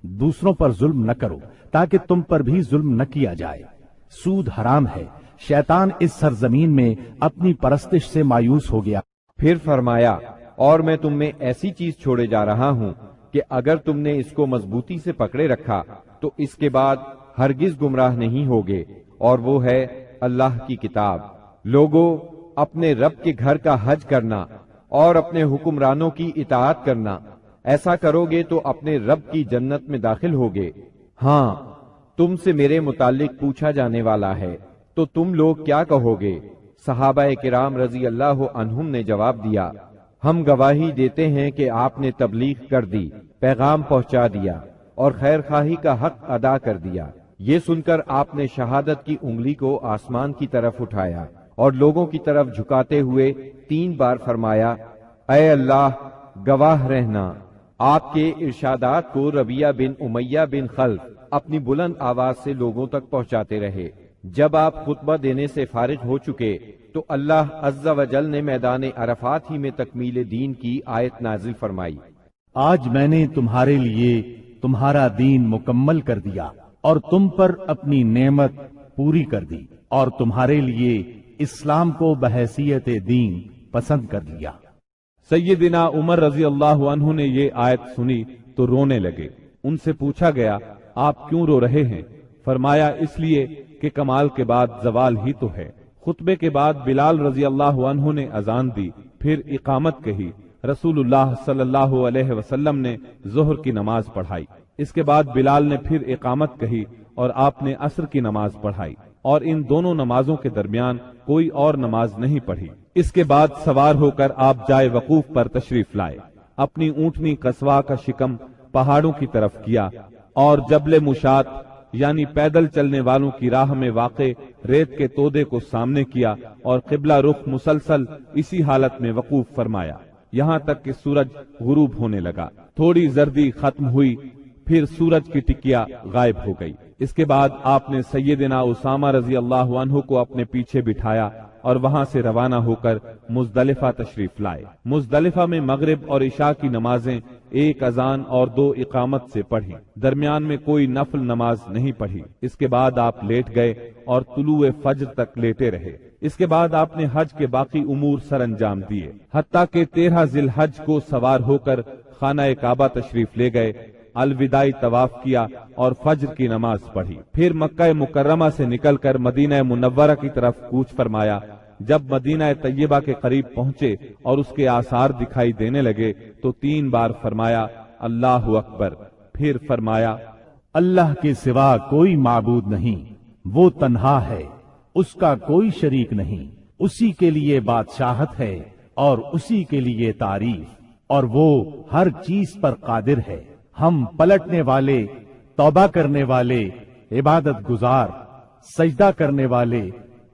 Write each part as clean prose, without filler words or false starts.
دوسروں پر ظلم نہ کرو تاکہ تم پر بھی ظلم نہ کیا جائے۔ سود حرام ہے، شیطان اس سرزمین میں اپنی پرستش سے مایوس ہو گیا۔ پھر فرمایا، اور میں تم میں ایسی چیز چھوڑے جا رہا ہوں کہ اگر تم نے اس کو مضبوطی سے پکڑے رکھا تو اس کے بعد ہرگز گمراہ نہیں ہوگے، اور وہ ہے اللہ کی کتاب۔ لوگوں، اپنے رب کے گھر کا حج کرنا اور اپنے حکمرانوں کی اطاعت کرنا، ایسا کرو گے تو اپنے رب کی جنت میں داخل ہوگے۔ ہاں، تم سے میرے متعلق پوچھا جانے والا ہے، تو تم لوگ کیا کہو گے؟ صحابہ کرام رضی اللہ عنہم نے جواب دیا، ہم گواہی دیتے ہیں کہ آپ نے تبلیغ کر دی، پیغام پہنچا دیا اور خیر خواہی کا حق ادا کر دیا۔ یہ سن کر آپ نے شہادت کی انگلی کو آسمان کی طرف اٹھایا اور لوگوں کی طرف جھکاتے ہوئے 3 بار فرمایا، اے اللہ، گواہ رہنا۔ آپ کے ارشادات کو ربیہ بن امیہ بن خلف اپنی بلند آواز سے لوگوں تک پہنچاتے رہے۔ جب آپ خطبہ دینے سے فارغ ہو چکے تو اللہ عز و جل نے میدان عرفات ہی میں تکمیل دین کی آیت نازل فرمائی، آج میں نے تمہارے لیے تمہارا دین مکمل کر دیا اور تم پر اپنی نعمت پوری کر دی اور تمہارے لیے اسلام کو بحیثیت دین پسند کر لیا۔ سیدنا عمر رضی اللہ عنہ نے یہ آیت سنی تو رونے لگے۔ ان سے پوچھا گیا، آپ کیوں رو رہے ہیں؟ فرمایا، اس لیے کہ کمال کے بعد زوال ہی تو ہے۔ خطبے کے بعد بلال رضی اللہ عنہ نے اذان دی، پھر اقامت کہی۔ رسول اللہ صلی اللہ علیہ وسلم نے ظہر کی نماز پڑھائی۔ اس کے بعد بلال نے پھر اقامت کہی اور آپ نے عصر کی نماز پڑھائی، اور ان دونوں نمازوں کے درمیان کوئی اور نماز نہیں پڑھی۔ اس کے بعد سوار ہو کر آپ جائے وقوف پر تشریف لائے، اپنی اونٹنی قصوا کا شکم پہاڑوں کی طرف کیا اور جبل مشات یعنی پیدل چلنے والوں کی راہ میں واقع ریت کے تودے کو سامنے کیا اور قبلہ رخ مسلسل اسی حالت میں وقوف فرمایا یہاں تک کہ سورج غروب ہونے لگا۔ تھوڑی زردی ختم ہوئی، پھر سورج کی ٹکیا غائب ہو گئی۔ اس کے بعد آپ نے سیدنا اسامہ رضی اللہ عنہ کو اپنے پیچھے بٹھایا اور وہاں سے روانہ ہو کر مزدلفہ تشریف لائے۔ مزدلفہ میں مغرب اور عشاء کی نمازیں 1 اذان اور 2 اقامت سے پڑھی، درمیان میں کوئی نفل نماز نہیں پڑھی۔ اس کے بعد آپ لیٹ گئے اور طلوع فجر تک لیٹے رہے۔ اس کے بعد آپ نے حج کے باقی امور سر انجام دیے، حتیٰ کہ 13 ذی الحج کو سوار ہو کر خانہ کعبہ تشریف لے گئے، الوداعی طواف کیا اور فجر کی نماز پڑھی۔ پھر مکہ مکرمہ سے نکل کر مدینہ منورہ کی طرف کوچ فرمایا۔ جب مدینہ طیبہ کے قریب پہنچے اور اس کے آثار دکھائی دینے لگے تو 3 بار فرمایا، اللہ اکبر۔ پھر فرمایا، اللہ کے سوا کوئی معبود نہیں، وہ تنہا ہے، اس کا کوئی شریک نہیں، اسی کے لیے بادشاہت ہے اور اسی کے لیے تعریف، اور وہ ہر چیز پر قادر ہے۔ ہم پلٹنے والے، توبہ کرنے والے، عبادت گزار، سجدہ کرنے والے،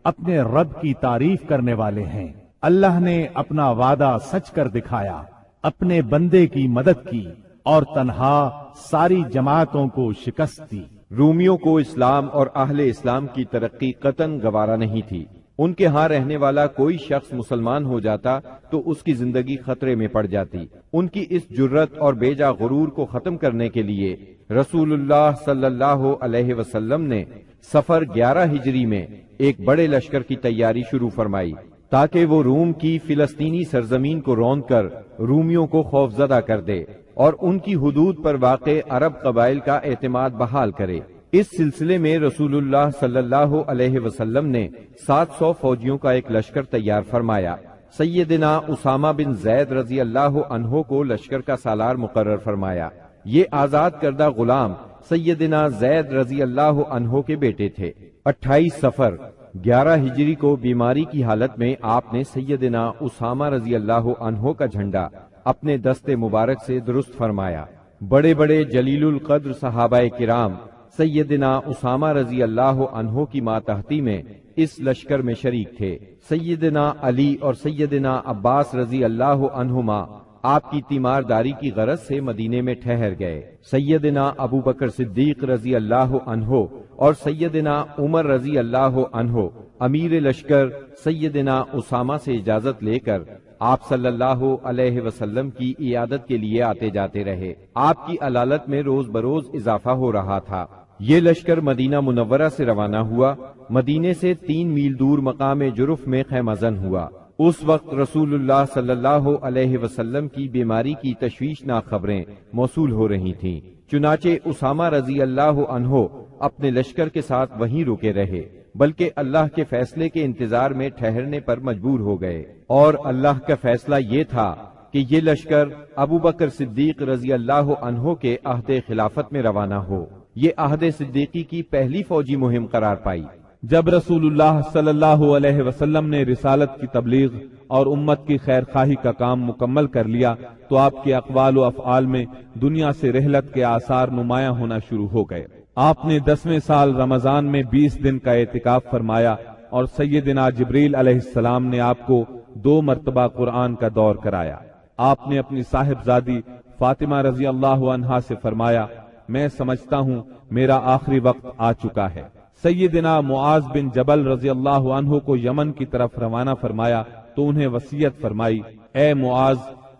اپنے رب کی تعریف کرنے والے ہیں۔ اللہ نے اپنا وعدہ سچ کر دکھایا، اپنے بندے کی مدد کی اور تنہا ساری جماعتوں کو شکست دی۔ رومیوں کو اسلام اور اہل اسلام کی ترقی قطعاً گوارا نہیں تھی۔ ان کے ہاں رہنے والا کوئی شخص مسلمان ہو جاتا تو اس کی زندگی خطرے میں پڑ جاتی۔ ان کی اس جرت اور بیجا غرور کو ختم کرنے کے لیے رسول اللہ صلی اللہ علیہ وسلم نے سفر 11 ہجری میں ایک بڑے لشکر کی تیاری شروع فرمائی تاکہ وہ روم کی فلسطینی سرزمین کو روند کر رومیوں کو خوفزدہ کر دے اور ان کی حدود پر واقع عرب قبائل کا اعتماد بحال کرے۔ اس سلسلے میں رسول اللہ صلی اللہ علیہ وسلم نے 700 فوجیوں کا ایک لشکر تیار فرمایا۔ سیدنا اسامہ بن زید رضی اللہ عنہ کو لشکر کا سالار مقرر فرمایا۔ یہ آزاد کردہ غلام سیدنا زید رضی اللہ عنہ کے بیٹے تھے۔ 28 صفر 11 ہجری کو بیماری کی حالت میں آپ نے سیدنا اسامہ رضی اللہ عنہ کا جھنڈا اپنے دست مبارک سے درست فرمایا۔ بڑے بڑے جلیل القدر صحابہ کرام سیدنا اسامہ رضی اللہ عنہ کی ماتحتی میں اس لشکر میں شریک تھے۔ سیدنا علی اور سیدنا عباس رضی اللہ عنہما آپ کی تیمارداری کی غرض سے مدینے میں ٹھہر گئے۔ سیدنا ابو بکر صدیق رضی اللہ عنہ اور سیدنا عمر رضی اللہ عنہ امیر لشکر سیدنا اسامہ سے اجازت لے کر آپ صلی اللہ علیہ وسلم کی عیادت کے لیے آتے جاتے رہے۔ آپ کی علالت میں روز بروز اضافہ ہو رہا تھا۔ یہ لشکر مدینہ منورہ سے روانہ ہوا، مدینے سے 3 میل دور مقام جرف میں خیمہ زن ہوا۔ اس وقت رسول اللہ صلی اللہ علیہ وسلم کی بیماری کی تشویشناک خبریں موصول ہو رہی تھیں، چنانچہ اسامہ رضی اللہ عنہ اپنے لشکر کے ساتھ وہیں رکے رہے، بلکہ اللہ کے فیصلے کے انتظار میں ٹھہرنے پر مجبور ہو گئے، اور اللہ کا فیصلہ یہ تھا کہ یہ لشکر ابو بکر صدیق رضی اللہ عنہ کے عہد خلافت میں روانہ ہو۔ یہ عہد صدیقی کی پہلی فوجی مہم قرار پائی۔ جب رسول اللہ صلی اللہ علیہ وسلم نے رسالت کی تبلیغ اور امت کی خیر خواہی کا کام مکمل کر لیا تو آپ کے اقوال و افعال میں دنیا سے رحلت کے آثار نمایاں ہونا شروع ہو گئے۔ آپ نے 10ویں سال رمضان میں 20 دن کا اعتکاف فرمایا اور سیدنا جبریل علیہ السلام نے آپ کو 2 مرتبہ قرآن کا دور کرایا۔ آپ نے اپنی صاحبزادی فاطمہ رضی اللہ عنہا سے فرمایا، میں سمجھتا ہوں میرا آخری وقت آ چکا ہے۔ سیدنا معاذ بن جبل رضی اللہ عنہ کو یمن کی طرف روانہ فرمایا تو انہیں وصیت فرمائی، اے معاذ،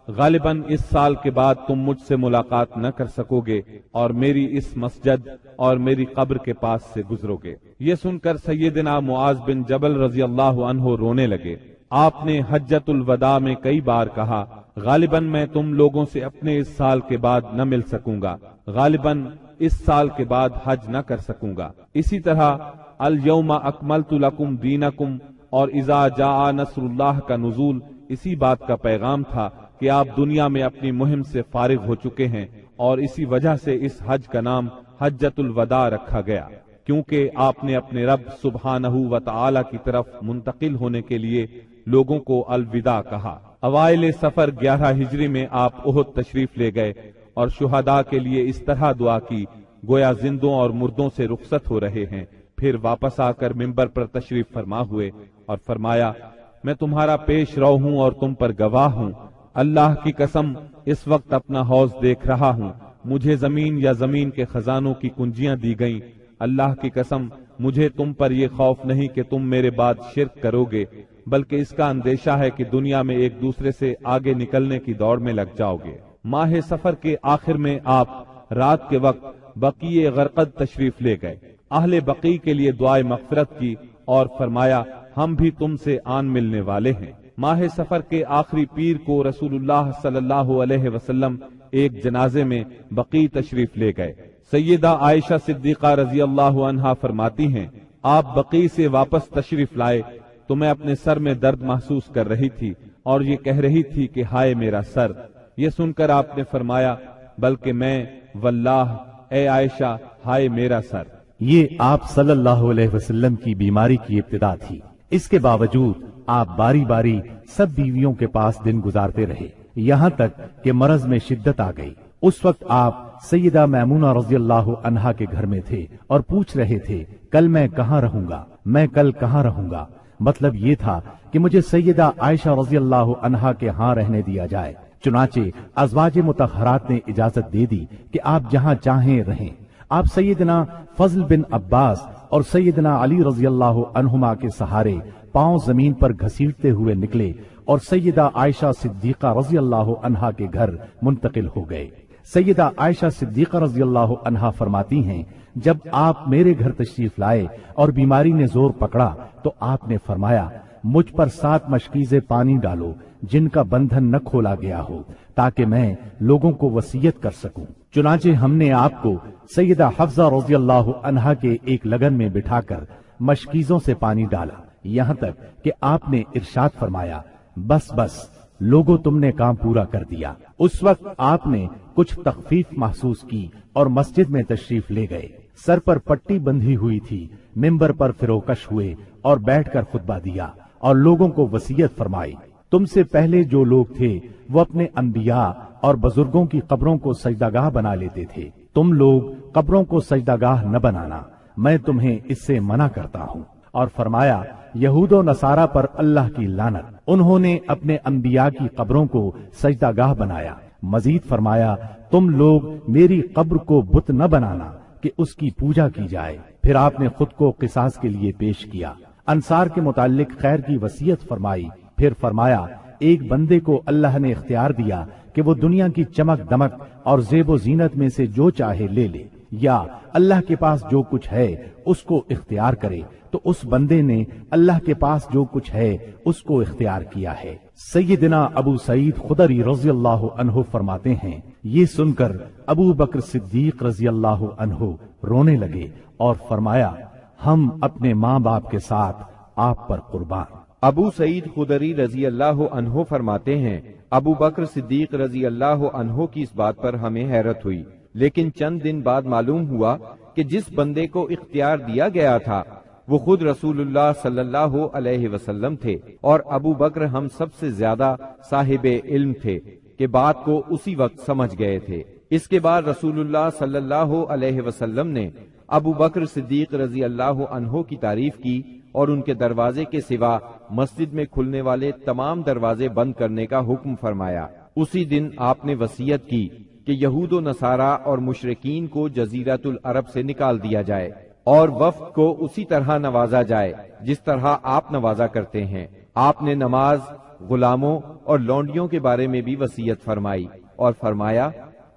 غالباً اس سال کے بعد تم مجھ سے ملاقات نہ کر سکو گے اور میری اس مسجد اور میری قبر کے پاس سے گزرو گے۔ یہ سن کر سیدنا معاذ بن جبل رضی اللہ عنہ رونے لگے۔ آپ نے حجۃ الوداع میں کئی بار کہا، غالباً میں تم لوگوں سے اپنے اس سال کے بعد نہ مل سکوں گا، غالباً اس سال کے بعد حج نہ کر سکوں گا۔ اسی طرح الیوم اکملت لکم دینکم اور اذا جاء نصر اللہ کا نزول اسی بات کا پیغام تھا کہ آپ دنیا میں اپنی مہم سے فارغ ہو چکے ہیں، اور اسی وجہ سے اس حج کا نام حجۃ الوداع رکھا گیا، کیونکہ آپ نے اپنے رب سبحانہ و تعالی کی طرف منتقل ہونے کے لیے لوگوں کو الوداع کہا۔ اوائل سفر 11 ہجری میں آپ احد تشریف لے گئے اور شہداء کے لیے اس طرح دعا کی گویا زندوں اور مردوں سے رخصت ہو رہے ہیں۔ پھر واپس آ کر منبر پر تشریف فرما ہوئے اور فرمایا، میں تمہارا پیش رو ہوں اور تم پر گواہ ہوں، اللہ کی قسم اس وقت اپنا حوض دیکھ رہا ہوں، مجھے زمین یا زمین کے خزانوں کی کنجیاں دی گئیں، اللہ کی قسم مجھے تم پر یہ خوف نہیں کہ تم میرے بعد شرک کرو گے، بلکہ اس کا اندیشہ ہے کہ دنیا میں ایک دوسرے سے آگے نکلنے کی دوڑ میں لگ جاؤ گے۔ ماہ سفر کے آخر میں آپ رات کے وقت بقیع غرقد تشریف لے گئے، اہل بقیع کے لیے دعائے مغفرت کی اور فرمایا، ہم بھی تم سے آن ملنے والے ہیں۔ ماہ سفر کے آخری پیر کو رسول اللہ صلی اللہ علیہ وسلم ایک جنازے میں بقیع تشریف لے گئے۔ سیدہ عائشہ صدیقہ رضی اللہ عنہا فرماتی ہیں، آپ بقیع سے واپس تشریف لائے تو میں اپنے سر میں درد محسوس کر رہی تھی اور یہ کہہ رہی تھی کہ ہائے میرا سر۔ یہ سن کر آپ نے فرمایا، بلکہ میں واللہ اے عائشہ ہائے میرا سر۔ یہ آپ صلی اللہ علیہ وسلم کی بیماری کی ابتدا تھی۔ اس کے باوجود آپ باری باری سب بیویوں کے پاس دن گزارتے رہے، یہاں تک کہ مرض میں شدت آ گئی۔ اس وقت آپ سیدہ میمونہ رضی اللہ عنہا کے گھر میں تھے اور پوچھ رہے تھے، کل میں کہاں رہوں گا، میں کل کہاں رہوں گا؟ مطلب یہ تھا کہ مجھے سیدہ عائشہ رضی اللہ عنہا کے ہاں رہنے دیا جائے۔ چنانچہ ازواج مطہرات نے اجازت دے دی کہ آپ جہاں چاہیں رہیں۔ آپ سیدنا فضل بن عباس اور سیدنا علی رضی اللہ عنہما کے سہارے پاؤں زمین پر گھسیٹتے ہوئے نکلے اور سیدہ عائشہ صدیقہ رضی اللہ عنہا کے گھر منتقل ہو گئے۔ سیدہ عائشہ صدیقہ رضی اللہ عنہا فرماتی ہیں، جب آپ میرے گھر تشریف لائے اور بیماری نے زور پکڑا تو آپ نے فرمایا، مجھ پر 7 مشکیزیں پانی ڈالو جن کا بندھن نہ کھولا گیا ہو، تاکہ میں لوگوں کو وصیت کر سکوں۔ چنانچہ ہم نے آپ کو سیدہ حفصہ رضی اللہ عنہا کے ایک لگن میں بٹھا کر مشکیزوں سے پانی ڈالا، یہاں تک کہ آپ نے ارشاد فرمایا، بس بس لوگوں تم نے کام پورا کر دیا۔ اس وقت آپ نے کچھ تخفیف محسوس کی اور مسجد میں تشریف لے گئے۔ سر پر پٹی بندھی ہوئی تھی، منبر پر فروکش ہوئے اور بیٹھ کر خطبہ دیا اور لوگوں کو وصیت فرمائی، تم سے پہلے جو لوگ تھے وہ اپنے انبیاء اور بزرگوں کی قبروں کو سجدہ بنا لیتے تھے، تم لوگ قبروں کو سجدہ نہ بنانا، میں تمہیں اس سے منع کرتا ہوں۔ اور فرمایا، یہود و نصارہ پر اللہ کی لعنت، انہوں نے اپنے انبیاء کی قبروں کو سجدہ بنایا۔ مزید فرمایا، تم لوگ میری قبر کو بت نہ بنانا کہ اس کی پوجا کی جائے۔ پھر آپ نے خود کو قصاص کے لیے پیش کیا، انصار کے متعلق خیر کی وصیت فرمائی، پھر فرمایا، ایک بندے کو اللہ نے اختیار دیا کہ وہ دنیا کی چمک دمک اور زیب و زینت میں سے جو چاہے لے لے، یا اللہ کے پاس جو کچھ ہے اس کو اختیار کرے، تو اس بندے نے اللہ کے پاس جو کچھ ہے اس کو اختیار کیا ہے۔ سیدنا ابو سعید خدری رضی اللہ عنہ فرماتے ہیں، یہ سن کر ابو بکر صدیق رضی اللہ عنہ رونے لگے اور فرمایا، ہم اپنے ماں باپ کے ساتھ آپ پر قربان۔ ابو سعید خدری رضی اللہ عنہ فرماتے ہیں، ابو بکر صدیق رضی اللہ عنہ کی اس بات پر ہمیں حیرت ہوئی، لیکن چند دن بعد معلوم ہوا کہ جس بندے کو اختیار دیا گیا تھا وہ خود رسول اللہ صلی اللہ علیہ وسلم تھے، اور ابو بکر ہم سب سے زیادہ صاحب علم تھے کہ بات کو اسی وقت سمجھ گئے تھے۔ اس کے بعد رسول اللہ صلی اللہ علیہ وسلم نے ابو بکر صدیق رضی اللہ عنہ کی تعریف کی اور ان کے دروازے کے سوا مسجد میں کھلنے والے تمام دروازے بند کرنے کا حکم فرمایا۔ اسی دن آپ نے وصیت کی کہ یہود و نصارہ اور مشرکین کو جزیرۃ العرب سے نکال دیا جائے اور وفد کو اسی طرح نوازا جائے جس طرح آپ نوازا کرتے ہیں۔ آپ نے نماز، غلاموں اور لونڈیوں کے بارے میں بھی وصیت فرمائی اور فرمایا،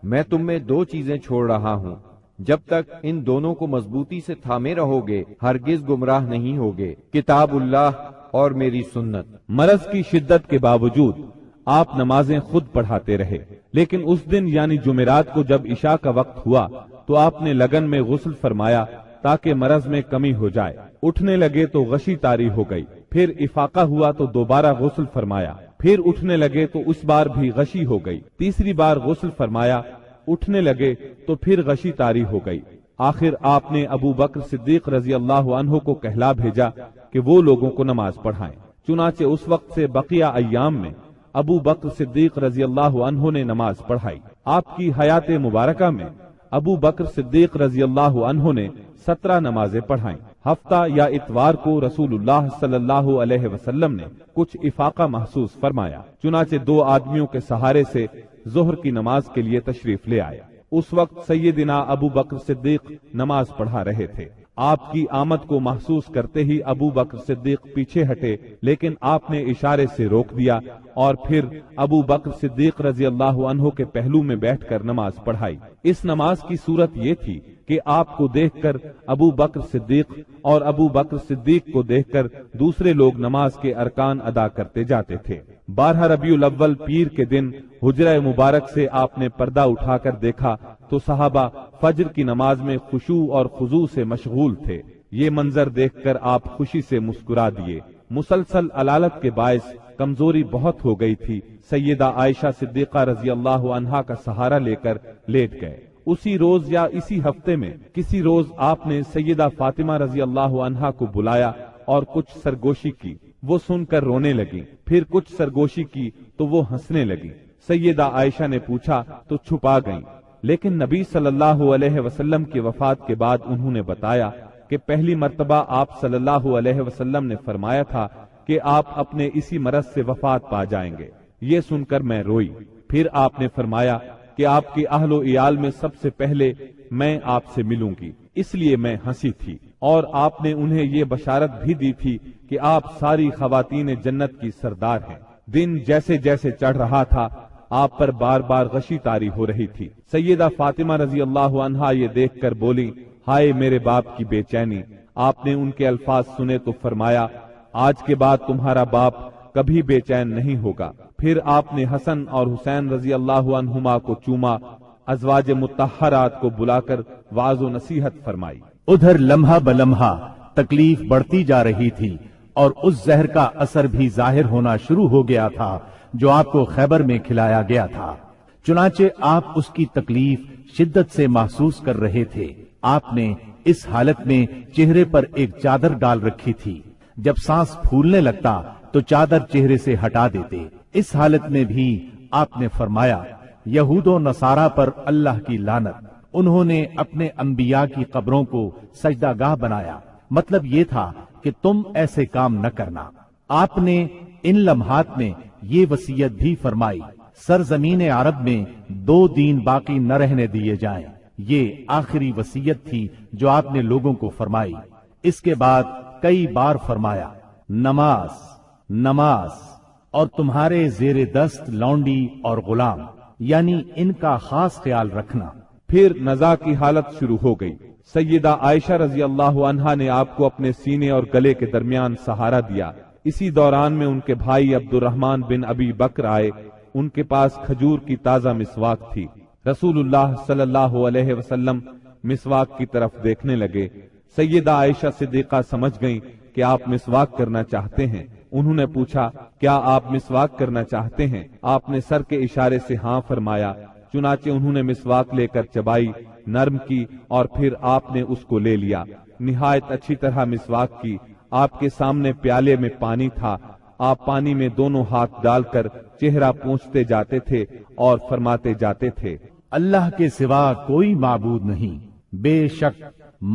میں تم میں دو چیزیں چھوڑ رہا ہوں، جب تک ان دونوں کو مضبوطی سے تھامے رہو گے ہرگز گمراہ نہیں ہوگے، کتاب اللہ اور میری سنت۔ مرض کی شدت کے باوجود آپ نمازیں خود پڑھاتے رہے، لیکن اس دن یعنی جمعرات کو جب عشاء کا وقت ہوا تو آپ نے لگن میں غسل فرمایا تاکہ مرض میں کمی ہو جائے۔ اٹھنے لگے تو غشی طاری ہو گئی، پھر افاقہ ہوا تو دوبارہ غسل فرمایا، پھر اٹھنے لگے تو اس بار بھی غشی ہو گئی، تیسری بار غسل فرمایا، اٹھنے لگے تو پھر غشی طاری ہو گئی۔ آخر آپ نے ابو بکر صدیق رضی اللہ عنہ کو کہلا بھیجا کہ وہ لوگوں کو نماز پڑھائیں۔ چنانچہ اس وقت سے بقیہ ایام میں ابو بکر صدیق رضی اللہ عنہ نے نماز پڑھائی۔ آپ کی حیات مبارکہ میں ابو بکر صدیق رضی اللہ عنہ نے 17 نمازیں پڑھائیں۔ ہفتہ یا اتوار کو رسول اللہ صلی اللہ علیہ وسلم نے کچھ افاقہ محسوس فرمایا، چنانچہ 2 آدمیوں کے سہارے سے ظہر کی نماز کے لیے تشریف لے آئے۔ اس وقت سیدنا ابو بکر صدیق نماز پڑھا رہے تھے۔ آپ کی آمد کو محسوس کرتے ہی ابو بکر صدیق پیچھے ہٹے، لیکن آپ نے اشارے سے روک دیا اور پھر ابو بکر صدیق رضی اللہ عنہ کے پہلو میں بیٹھ کر نماز پڑھائی۔ اس نماز کی صورت یہ تھی کہ آپ کو دیکھ کر ابو بکر صدیق اور ابو بکر صدیق کو دیکھ کر دوسرے لوگ نماز کے ارکان ادا کرتے جاتے تھے۔ 12 ربیع الاول پیر کے دن حجرہ مبارک سے آپ نے پردہ اٹھا کر دیکھا تو صحابہ فجر کی نماز میں خشوع اور خضوع سے مشغول تھے۔ یہ منظر دیکھ کر آپ خوشی سے مسکرا دیے۔ مسلسل علالت کے باعث کمزوری بہت ہو گئی تھی۔ سیدہ عائشہ صدیقہ رضی اللہ عنہا کا سہارا لے کر لیٹ گئے۔ اسی روز یا اسی ہفتے میں کسی روز آپ نے سیدہ فاطمہ رضی اللہ عنہا کو بلایا اور کچھ سرگوشی کی۔ وہ سن کر رونے لگی، پھر کچھ سرگوشی کی تو وہ ہنسنے لگی۔ سیدہ عائشہ نے پوچھا تو چھپا گئیں، لیکن نبی صلی اللہ علیہ وسلم کی وفات کے بعد انہوں نے بتایا کہ پہلی مرتبہ آپ صلی اللہ علیہ وسلم نے فرمایا تھا کہ آپ اپنے اسی مرض سے وفات پا جائیں گے۔ یہ سن کر میں روئی۔ پھر آپ نے فرمایا کہ آپ کی اہل و عیال میں سب سے پہلے میں آپ سے ملوں گی، اس لیے میں ہنسی تھی، اور آپ نے انہیں یہ بشارت بھی دی تھی کہ آپ ساری خواتین جنت کی سردار ہیں۔ دن جیسے جیسے چڑھ رہا تھا آپ پر بار بار غشی طاری ہو رہی تھی۔ سیدہ فاطمہ رضی اللہ عنہا یہ دیکھ کر بولی، ہائے میرے باپ کی بے چینی۔ آپ نے ان کے الفاظ سنے تو فرمایا، آج کے بعد تمہارا باپ کبھی بے چین نہیں ہوگا۔ پھر آپ نے حسن اور حسین رضی اللہ عنہما کو چوما، ازواج مطہرات کو بلا کر وعظ و نصیحت فرمائی۔ ادھر لمحہ بلمحہ تکلیف بڑھتی جا رہی تھی اور اس زہر کا اثر بھی ظاہر ہونا شروع ہو گیا تھا جو آپ کو خیبر میں کھلایا گیا تھا۔ چنانچہ آپ اس کی تکلیف شدت سے محسوس کر رہے تھے۔ آپ نے اس حالت میں چہرے پر ایک چادر ڈال رکھی تھی۔ جب سانس پھولنے لگتا تو چادر چہرے سے ہٹا دیتے۔ اس حالت میں بھی آپ نے فرمایا، یہود و نصارہ پر اللہ کی لعنت، انہوں نے اپنے انبیاء کی قبروں کو سجدہ گاہ بنایا۔ مطلب یہ تھا کہ تم ایسے کام نہ کرنا۔ آپ نے ان لمحات میں یہ وصیت بھی فرمائی، سرزمین عرب میں 2 دین باقی نہ رہنے دیے جائیں۔ یہ آخری وصیت تھی جو آپ نے لوگوں کو فرمائی۔ اس کے بعد کئی بار فرمایا، نماز نماز اور تمہارے زیر دست لونڈی اور غلام، یعنی ان کا خاص خیال رکھنا۔ پھر نزاع کی حالت شروع ہو گئی۔ سیدہ عائشہ رضی اللہ عنہا نے آپ کو اپنے سینے اور گلے کے درمیان سہارا دیا۔ اسی دوران میں ان کے بھائی عبد الرحمن بن ابی بکر آئے، ان کے پاس کھجور کی تازہ مسواک تھی۔ رسول اللہ صلی اللہ علیہ وسلم مسواک کی طرف دیکھنے لگے۔ سیدہ عائشہ صدیقہ سمجھ گئیں کہ آپ مسواک کرنا چاہتے ہیں۔ انہوں نے پوچھا، کیا آپ مسواک کرنا چاہتے ہیں؟ آپ نے سر کے اشارے سے ہاں فرمایا۔ چنانچہ انہوں نے مسواک لے کر چبائی، نرم کی اور پھر آپ نے اس کو لے لیا۔ نہایت اچھی طرح مسواک کی۔ آپ کے سامنے پیالے میں پانی تھا۔ آپ پانی میں دونوں ہاتھ ڈال کر چہرہ پوچھتے جاتے تھے اور فرماتے جاتے تھے، اللہ کے سوا کوئی معبود نہیں، بے شک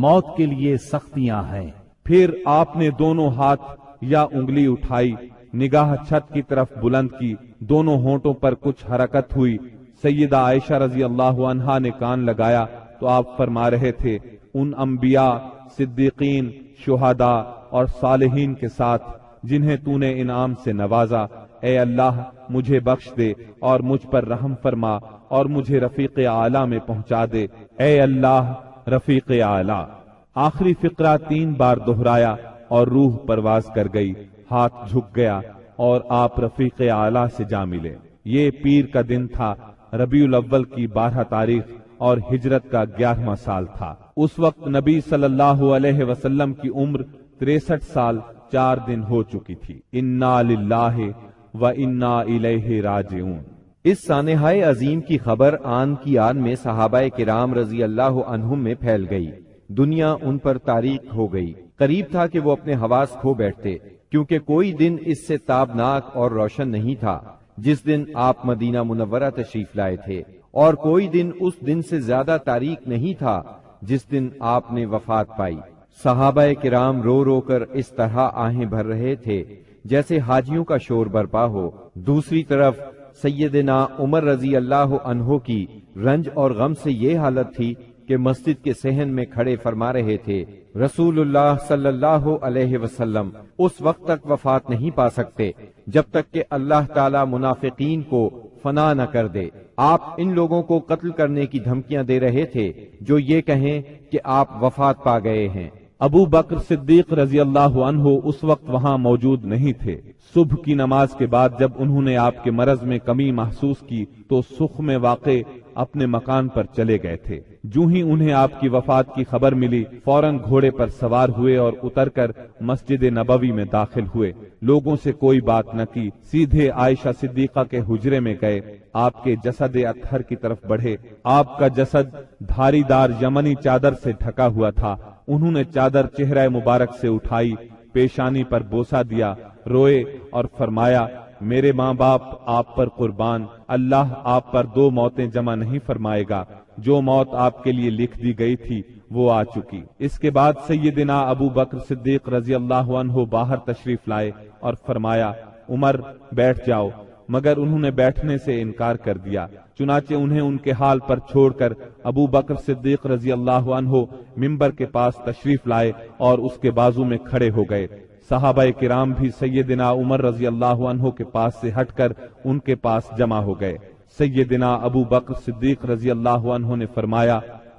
موت کے لیے سختیاں ہیں۔ پھر آپ نے دونوں ہاتھ یا انگلی اٹھائی، نگاہ چھت کی طرف بلند کی، دونوں ہونٹوں پر کچھ حرکت ہوئی۔ سیدہ عائشہ رضی اللہ عنہا نے کان لگایا تو آپ فرما رہے تھے، ان انبیاء، صدیقین، شہداء اور صالحین کے ساتھ جنہیں تو نے انعام سے نوازا، اے اللہ مجھے بخش دے اور مجھ پر رحم فرما اور مجھے رفیق اعلیٰ میں پہنچا دے، اے اللہ رفیق اعلیٰ۔ آخری فقرہ 3 بار دہرایا اور روح پرواز کر گئی، ہاتھ جھک گیا اور آپ رفیق اعلیٰ سے جا ملے۔ یہ پیر کا دن تھا، ربیع الاول کی 12 تاریخ اور ہجرت کا 11واں سال تھا۔ اس وقت نبی صلی اللہ علیہ وسلم کی عمر 63 سال 4 دن ہو چکی تھی۔ انا للہ و انا الیہ راجعون۔ اس سانحۂ عظیم کی خبر آن کی آن میں صحابہ کرام رضی اللہ عنہم میں پھیل گئی۔ دنیا ان پر تاریک ہو گئی۔ قریب تھا کہ وہ اپنے حواس کھو بیٹھتے، کیونکہ کوئی دن اس سے تابناک اور روشن نہیں تھا جس دن آپ مدینہ منورہ تشریف لائے تھے، اور کوئی دن اس دن سے زیادہ تاریک نہیں تھا جس دن آپ نے وفات پائی۔ صحابہ کرام رو رو کر اس طرح آہیں بھر رہے تھے جیسے حاجیوں کا شور برپا ہو۔ دوسری طرف سیدنا عمر رضی اللہ عنہ کی رنج اور غم سے یہ حالت تھی کہ مسجد کے صحن میں کھڑے فرما رہے تھے، رسول اللہ صلی اللہ علیہ وسلم اس وقت تک وفات نہیں پا سکتے جب تک کہ اللہ تعالی منافقین کو فنا نہ کر دے۔ آپ ان لوگوں کو قتل کرنے کی دھمکیاں دے رہے تھے جو یہ کہیں کہ آپ وفات پا گئے ہیں۔ ابو بکر صدیق رضی اللہ عنہ اس وقت وہاں موجود نہیں تھے۔ صبح کی نماز کے بعد جب انہوں نے آپ کے مرض میں کمی محسوس کی تو سخ میں واقع اپنے مکان پر چلے گئے تھے۔ جو ہی انہیں آپ کی وفات کی خبر ملی، فوراً گھوڑے پر سوار ہوئے اور اتر کر مسجد نبوی میں داخل ہوئے۔ لوگوں سے کوئی بات نہ کی، سیدھے عائشہ صدیقہ کے حجرے میں گئے، آپ کے جسد اطہر کی طرف بڑھے۔ آپ کا جسد دھاری دار یمنی چادر سے ڈھکا ہوا تھا۔ انہوں نے چادر چہرہ مبارک سے اٹھائی، پیشانی پر بوسہ دیا، روئے اور فرمایا، میرے ماں باپ آپ پر قربان، اللہ آپ پر 2 موتیں جمع نہیں فرمائے گا۔ جو موت آپ کے لیے لکھ دی گئی تھی وہ آ چکی۔ اس کے بعد سیدنا ابو بکر صدیق رضی اللہ عنہ باہر تشریف لائے اور فرمایا، عمر بیٹھ جاؤ، مگر انہوں نے بیٹھنے سے انکار کر دیا۔ چنانچہ انہیں ان کے حال پر چھوڑ کر ابو بکر صدیق رضی اللہ عنہ منبر کے پاس تشریف لائے اور اس کے بازو میں کھڑے ہو گئے۔ صحابہ کرام بھی سیدنا عمر رضی اللہ عنہ کے پاس سے ہٹ کر ان کے پاس جمع ہو گئے۔ سیدنا ابو بکر صدیق رضی اللہ عنہ نے فرمایا،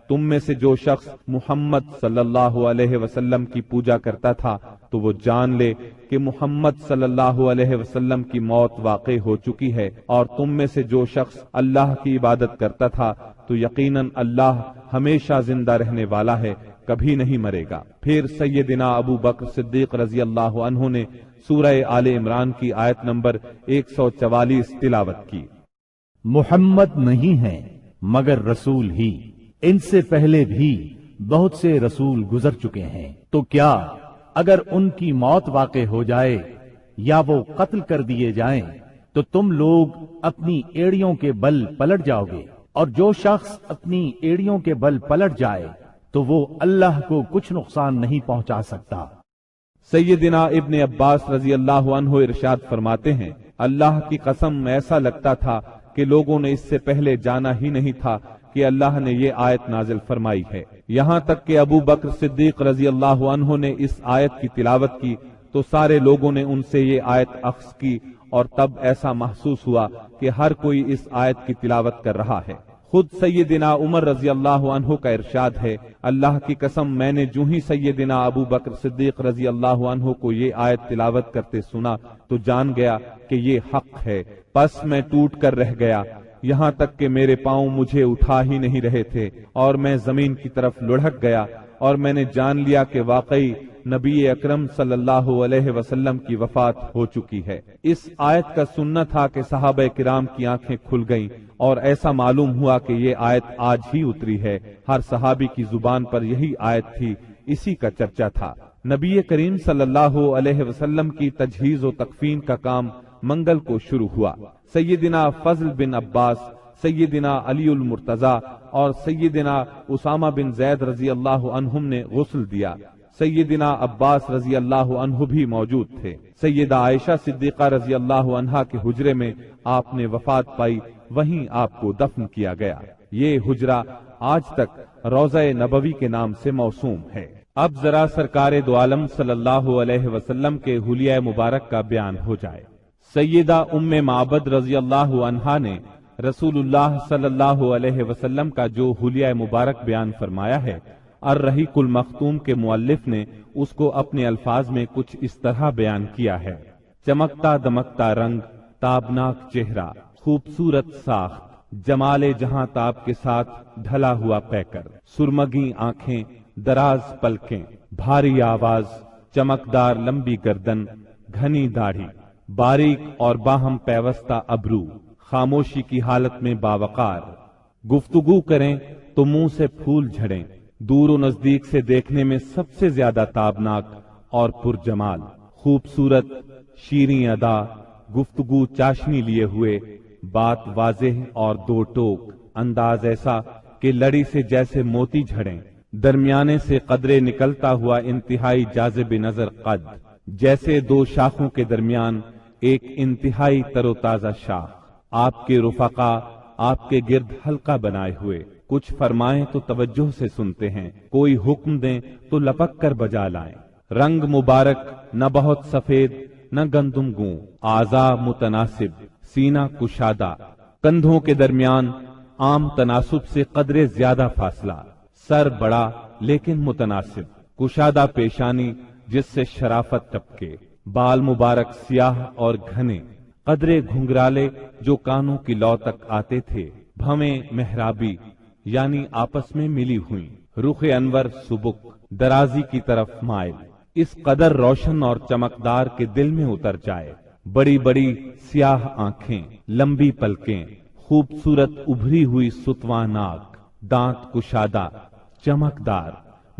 تم میں سے جو شخص محمد صلی اللہ علیہ وسلم کی پوجا کرتا تھا تو وہ جان لے کہ محمد صلی اللہ علیہ وسلم کی موت واقع ہو چکی ہے، اور تم میں سے جو شخص اللہ کی عبادت کرتا تھا تو یقیناً اللہ ہمیشہ زندہ رہنے والا ہے، کبھی نہیں مرے گا۔ پھر سیدنا ابو بکر صدیق رضی اللہ عنہ نے سورہ آل عمران کی آیت نمبر 144 تلاوت کی۔ محمد نہیں ہیں مگر رسول ہی، ان سے پہلے بھی بہت سے رسول گزر چکے ہیں، تو کیا اگر ان کی موت واقع ہو جائے یا وہ قتل کر دیے جائیں تو تم لوگ اپنی ایڑیوں کے بل پلٹ جاؤ گے؟ اور جو شخص اپنی ایڑیوں کے بل پلٹ جائے تو وہ اللہ کو کچھ نقصان نہیں پہنچا سکتا۔ سیدنا ابن عباس رضی اللہ عنہ ارشاد فرماتے ہیں، اللہ کی قسم ایسا لگتا تھا کہ لوگوں نے اس سے پہلے جانا ہی نہیں تھا کہ اللہ نے یہ آیت نازل فرمائی ہے۔ یہاں تک کہ ابو بکر صدیق رضی اللہ عنہ نے اس آیت کی تلاوت کی تو سارے لوگوں نے ان سے یہ آیت اخذ کی اور تب ایسا محسوس ہوا کہ ہر کوئی اس آیت کی تلاوت کر رہا ہے۔ خود سیدنا عمر رضی اللہ عنہ کا ارشاد ہے، اللہ کی قسم میں نے جو ہی سیدنا ابو بکر صدیق رضی اللہ عنہ کو یہ آیت تلاوت کرتے سنا تو جان گیا کہ یہ حق ہے، پس میں ٹوٹ کر رہ گیا، یہاں تک کہ میرے پاؤں مجھے اٹھا ہی نہیں رہے تھے اور میں زمین کی طرف لڑھک گیا، اور میں نے جان لیا کہ واقعی نبی اکرم صلی اللہ علیہ وسلم کی وفات ہو چکی ہے۔ اس آیت کا سننا تھا کہ صحابہ کرام کی آنکھیں کھل گئیں اور ایسا معلوم ہوا کہ یہ آیت آج ہی اتری ہے۔ ہر صحابی کی زبان پر یہی آیت تھی، اسی کا چرچا تھا۔ نبی کریم صلی اللہ علیہ وسلم کی تجہیز و تکفین کا کام منگل کو شروع ہوا۔ سیدنا فضل بن عباس، سیدنا علی المرتضی اور سیدنا اسامہ بن زید رضی اللہ عنہم نے غسل دیا۔ سیدنا عباس رضی اللہ عنہ بھی موجود تھے۔ سیدہ عائشہ صدیقہ رضی اللہ عنہا کے حجرے میں آپ نے وفات پائی، وہیں آپ کو دفن کیا گیا۔ یہ حجرہ آج تک روضہ نبوی کے نام سے موسوم ہے۔ اب ذرا سرکار دو عالم صلی اللہ علیہ وسلم کے حلیہ مبارک کا بیان ہو جائے۔ سیدہ ام معبد رضی اللہ عنہا نے رسول اللہ صلی اللہ علیہ وسلم کا جو حلیہ مبارک بیان فرمایا ہے، الرحیق المختوم کے مؤلف نے اس کو اپنے الفاظ میں کچھ اس طرح بیان کیا ہے: چمکتا دمکتا رنگ، تابناک چہرہ، خوبصورت ساخت، جمال جہاں تاب کے ساتھ ڈھلا ہوا پیکر، سرمگی آنکھیں، دراز پلکیں، بھاری آواز، چمکدار لمبی گردن، گھنی داڑھی، باریک اور باہم پیوستہ ابرو، خاموشی کی حالت میں باوقار، گفتگو کریں تو منہ سے پھول جھڑیں، دور و نزدیک سے دیکھنے میں سب سے زیادہ تابناک اور پرجمال، خوبصورت، شیریں ادا، گفتگو چاشنی لیے ہوئے، بات واضح اور دو ٹوک، انداز ایسا کہ لڑی سے جیسے موتی جھڑیں، درمیانے سے قدرے نکلتا ہوا انتہائی جاذب نظر قد، جیسے دو شاخوں کے درمیان ایک انتہائی تر و تازہ شاخ، آپ کے رفقا آپ کے گرد حلقہ بنائے ہوئے، کچھ فرمائیں تو توجہ سے سنتے ہیں، کوئی حکم دیں تو لپک کر بجا لائیں، رنگ مبارک نہ بہت سفید نہ گندم گوں، اعضاء متناسب، سینہ کشادہ، کندھوں کے درمیان عام تناسب سے قدرے زیادہ فاصلہ، سر بڑا لیکن متناسب، کشادہ پیشانی جس سے شرافت ٹپکے، بال مبارک سیاہ اور گھنے، قدرے گھنگرالے جو کانوں کی لو تک آتے تھے، بھویں محرابی یعنی آپس میں ملی ہوئی، رخ انور سبک، درازی کی طرف مائل، اس قدر روشن اور چمکدار کے دل میں اتر جائے، بڑی بڑی سیاہ آنکھیں، لمبی پلکیں، خوبصورت ابھری ہوئی ستواں ناک، دانت کشادہ، چمکدار،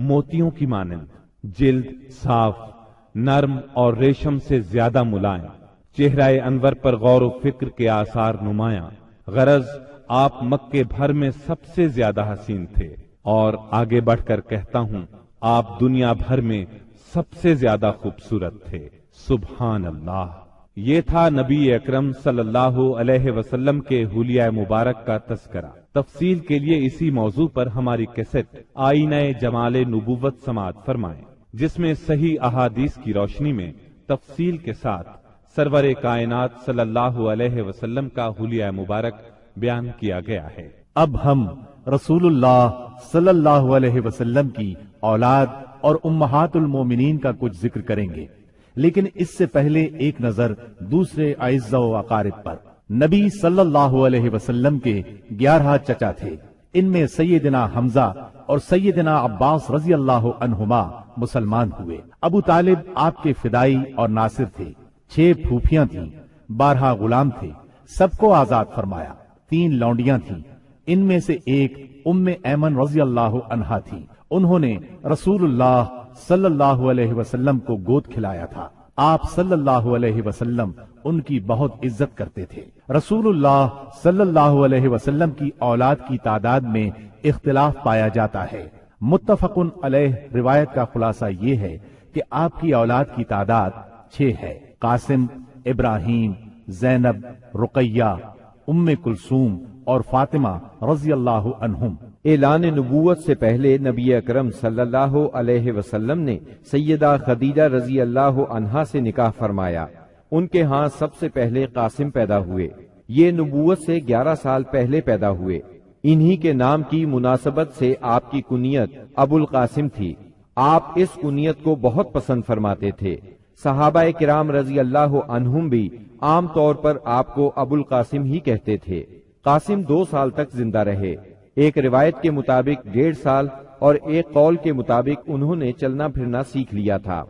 موتیوں کی مانند، جلد صاف، نرم اور ریشم سے زیادہ ملائم، چہرہ انور پر غور و فکر کے آثار نمایاں، غرض آپ مکے بھر میں سب سے زیادہ حسین تھے، اور آگے بڑھ کر کہتا ہوں آپ دنیا بھر میں سب سے زیادہ خوبصورت تھے۔ سبحان اللہ۔ یہ تھا نبی اکرم صلی اللہ علیہ وسلم کے حلیہ مبارک کا تذکرہ۔ تفصیل کے لیے اسی موضوع پر ہماری کیسٹ آئینہ جمال نبوت سماعت فرمائیں، جس میں صحیح احادیث کی روشنی میں تفصیل کے ساتھ سرور کائنات صلی اللہ علیہ وسلم کا حلیہ مبارک بیان کیا گیا ہے۔ اب ہم رسول اللہ صلی اللہ علیہ وسلم کی اولاد اور امہات المومنین کا کچھ ذکر کریں گے، لیکن اس سے پہلے ایک نظر دوسرے اعزاء و اقارب پر۔ نبی صلی اللہ علیہ وسلم کے 11 چچا تھے، ان میں سیدنا حمزہ اور سیدنا عباس رضی اللہ عنہما مسلمان ہوئے۔ ابو طالب آپ کے فدائی اور ناصر تھے، 6 پھوپھیاں تھیں، 12 غلام تھے، سب کو آزاد فرمایا، 3 لونڈیاں تھیں، ان میں سے ایک ام ایمن رضی اللہ عنہا تھی، انہوں نے رسول اللہ صلی اللہ علیہ وسلم کو گود کھلایا تھا۔ آپ صلی اللہ علیہ وسلم ان کی بہت عزت کرتے تھے۔ رسول اللہ صلی اللہ علیہ وسلم کی اولاد کی تعداد میں اختلاف پایا جاتا ہے۔ متفق علیہ روایت کا خلاصہ یہ ہے کہ آپ کی اولاد کی تعداد 6 ہے: قاسم، ابراہیم، زینب، رقیہ، ام کلثوم اور فاطمہ رضی اللہ عنہم۔ اعلان نبوت سے پہلے نبی اکرم صلی اللہ علیہ وسلم نے سیدہ خدیجہ رضی اللہ عنہا سے نکاح فرمایا۔ ان کے ہاں سب سے پہلے قاسم پیدا ہوئے، یہ نبوت سے 11 سال پہلے پیدا ہوئے۔ انہی کے نام کی مناسبت سے آپ کی کنیت ابو القاسم تھی۔ آپ اس کنیت کو بہت پسند فرماتے تھے۔ صحابہ کرام رضی اللہ عنہم بھی عام طور پر آپ کو ابو القاسم ہی کہتے تھے۔ قاسم 2 سال تک زندہ رہے، ایک روایت کے مطابق 1.5 سال اور ایک قول کے مطابق انہوں نے چلنا پھرنا سیکھ لیا تھا۔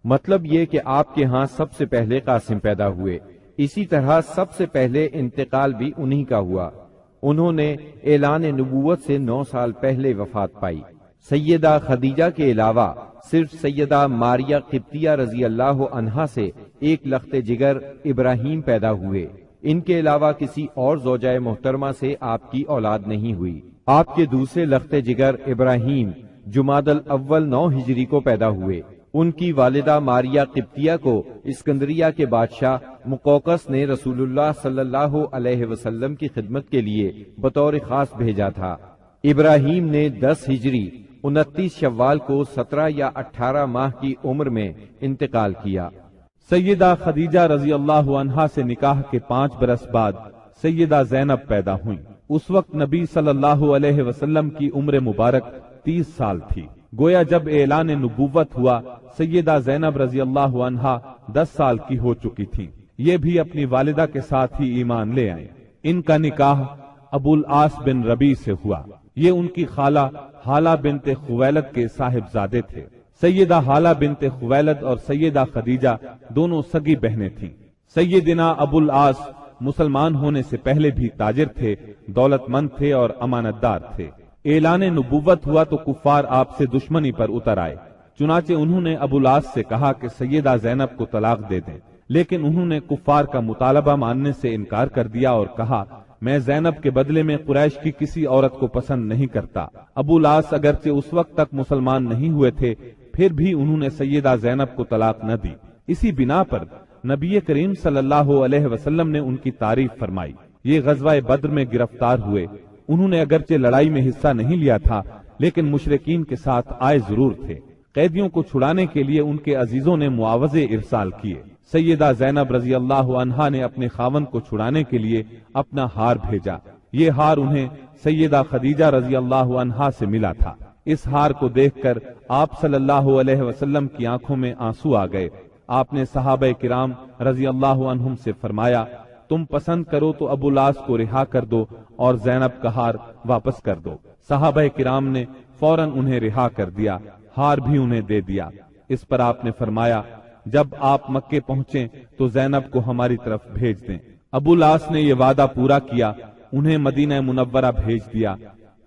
مطلب یہ کہ آپ کے ہاں سب سے پہلے قاسم پیدا ہوئے، اسی طرح سب سے پہلے انتقال بھی انہی کا ہوا۔ انہوں نے اعلان نبوت سے 9 سال پہلے وفات پائی۔ سیدہ خدیجہ کے علاوہ صرف سیدہ ماریہ قبطیہ رضی اللہ عنہا سے ایک لخت جگر ابراہیم پیدا ہوئے۔ ان کے علاوہ کسی اور زوجہ محترمہ سے آپ کی اولاد نہیں ہوئی۔ آپ کے دوسرے لخت جگر ابراہیم جمادی الاول 9 ہجری کو پیدا ہوئے۔ ان کی والدہ ماریہ قبطیہ کو اسکندریہ کے بادشاہ مقوقس نے رسول اللہ صلی اللہ علیہ وسلم کی خدمت کے لیے بطور خاص بھیجا تھا۔ ابراہیم نے 10 ہجری 29 شوال کو 17 یا 18 ماہ کی عمر میں انتقال کیا۔ سیدہ خدیجہ رضی اللہ عنہا سے نکاح کے 5 برس بعد سیدہ زینب پیدا ہوئیں۔ اس وقت نبی صلی اللہ علیہ وسلم کی عمر مبارک 30 سال تھی۔ گویا جب اعلان نبوت ہوا سیدہ زینب رضی اللہ عنہا 10 سال کی ہو چکی تھی۔ یہ بھی اپنی والدہ کے ساتھ ہی ایمان لے آئیں۔ ان کا نکاح ابو العاص بن ربیع سے ہوا۔ یہ ان کی خالہ حالہ بنت خویلد کے صاحبزادے تھے۔ سیدہ حالہ بنت خویلد اور سیدہ خدیجہ دونوں سگی بہنیں تھیں۔ سیدنا ابو العاص مسلمان ہونے سے پہلے بھی تاجر تھے، دولت مند تھے اور امانت دار تھے۔ اعلان نبوت ہوا تو کفار آپ سے دشمنی پر اتر آئے، چنانچہ انہوں نے ابو العاص سے کہا کہ سیدہ زینب کو طلاق دے دیں، لیکن انہوں نے کفار کا مطالبہ ماننے سے انکار کر دیا اور کہا میں زینب کے بدلے میں قریش کی کسی عورت کو پسند نہیں کرتا۔ ابو العاص اگرچہ اس وقت تک مسلمان نہیں ہوئے تھے، پھر بھی انہوں نے سیدہ زینب کو طلاق نہ دی۔ اسی بنا پر نبی کریم صلی اللہ علیہ وسلم نے ان کی تعریف فرمائی۔ یہ غزوہ بدر میں گرفتار ہوئے۔ انہوں نے اگرچہ لڑائی میں حصہ نہیں لیا تھا، لیکن مشرکین کے ساتھ آئے ضرور تھے۔ قیدیوں کو چھڑانے کے لیے ان کے عزیزوں نے معاوضے ارسال کیے۔ سیدہ زینب رضی اللہ عنہا نے اپنے خاوند کو چھڑانے کے لیے اپنا ہار بھیجا۔ یہ ہار انہیں سیدہ خدیجہ رضی اللہ عنہا سے ملا تھا۔ اس ہار کو دیکھ کر آپ صلی اللہ علیہ وسلم کی آنکھوں میں آنسو آ گئے۔ آپ نے صحابہ کرام رضی اللہ عنہم سے فرمایا تم پسند کرو تو ابو العاص کو رہا کر دو اور زینب کا ہار واپس کر دو۔ صحابہ کرام نے فوراً انہیں رہا کر دیا، ہار بھی انہیں دے دیا۔ اس پر آپ نے فرمایا جب آپ مکے پہنچیں تو زینب کو ہماری طرف بھیج دیں۔ ابو العاص نے یہ وعدہ پورا کیا، انہیں مدینہ منورہ بھیج دیا۔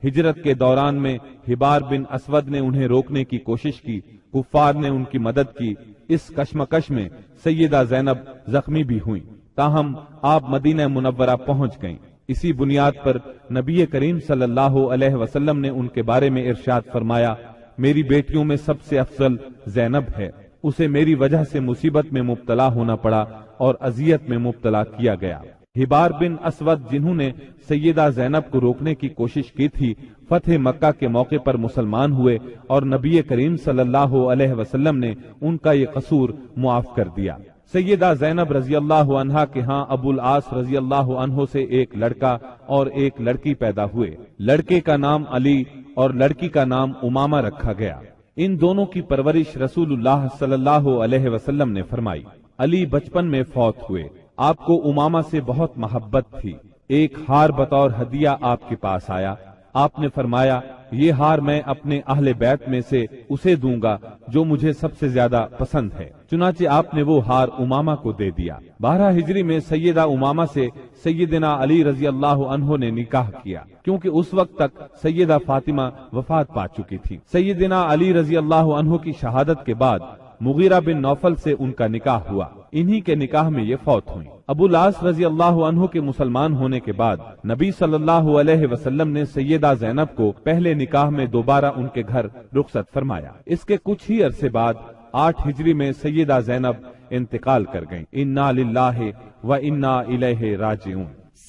ہجرت کے دوران میں حبار بن اسود نے انہیں روکنے کی کوشش کی، کفار نے ان کی مدد کی۔ اس کشمکش میں سیدہ زینب زخمی بھی ہوئیں، تاہم آپ مدینہ منورہ پہنچ گئیں۔ اسی بنیاد پر نبی کریم صلی اللہ علیہ وسلم نے ان کے بارے میں ارشاد فرمایا میری بیٹیوں میں سب سے افضل زینب ہے، اسے میری وجہ سے مصیبت میں مبتلا ہونا پڑا اور اذیت میں مبتلا کیا گیا۔ حبار بن اسود جنہوں نے سیدہ زینب کو روکنے کی کوشش کی تھی، فتح مکہ کے موقع پر مسلمان ہوئے اور نبی کریم صلی اللہ علیہ وسلم نے ان کا یہ قصور معاف کر دیا۔ سیدہ زینب رضی اللہ عنہا کے ہاں ابو العاص رضی اللہ عنہ سے ایک لڑکا اور ایک لڑکی پیدا ہوئے۔ لڑکے کا نام علی اور لڑکی کا نام امامہ رکھا گیا۔ ان دونوں کی پرورش رسول اللہ صلی اللہ علیہ وسلم نے فرمائی۔ علی بچپن میں فوت ہوئے۔ آپ کو امامہ سے بہت محبت تھی۔ ایک ہار بطور ہدیہ آپ کے پاس آیا۔ آپ نے فرمایا یہ ہار میں اپنے اہل بیت میں سے اسے دوں گا جو مجھے سب سے زیادہ پسند ہے۔ چنانچہ آپ نے وہ ہار امامہ کو دے دیا۔ 12 ہجری میں سیدہ امامہ سے سیدنا علی رضی اللہ عنہ نے نکاح کیا، کیونکہ اس وقت تک سیدہ فاطمہ وفات پا چکی تھی۔ سیدنا علی رضی اللہ عنہ کی شہادت کے بعد مغیرہ بن نوفل سے ان کا نکاح ہوا، انہی کے نکاح میں یہ فوت ہوئی۔ ابو العاص رضی اللہ عنہ کے مسلمان ہونے کے بعد نبی صلی اللہ علیہ وسلم نے سیدہ زینب کو پہلے نکاح میں دوبارہ ان کے گھر رخصت فرمایا۔ اس کے کچھ ہی عرصے بعد 8 ہجری میں سیدہ زینب انتقال کر گئیں۔ انا للہ و انا الیہ راجعون۔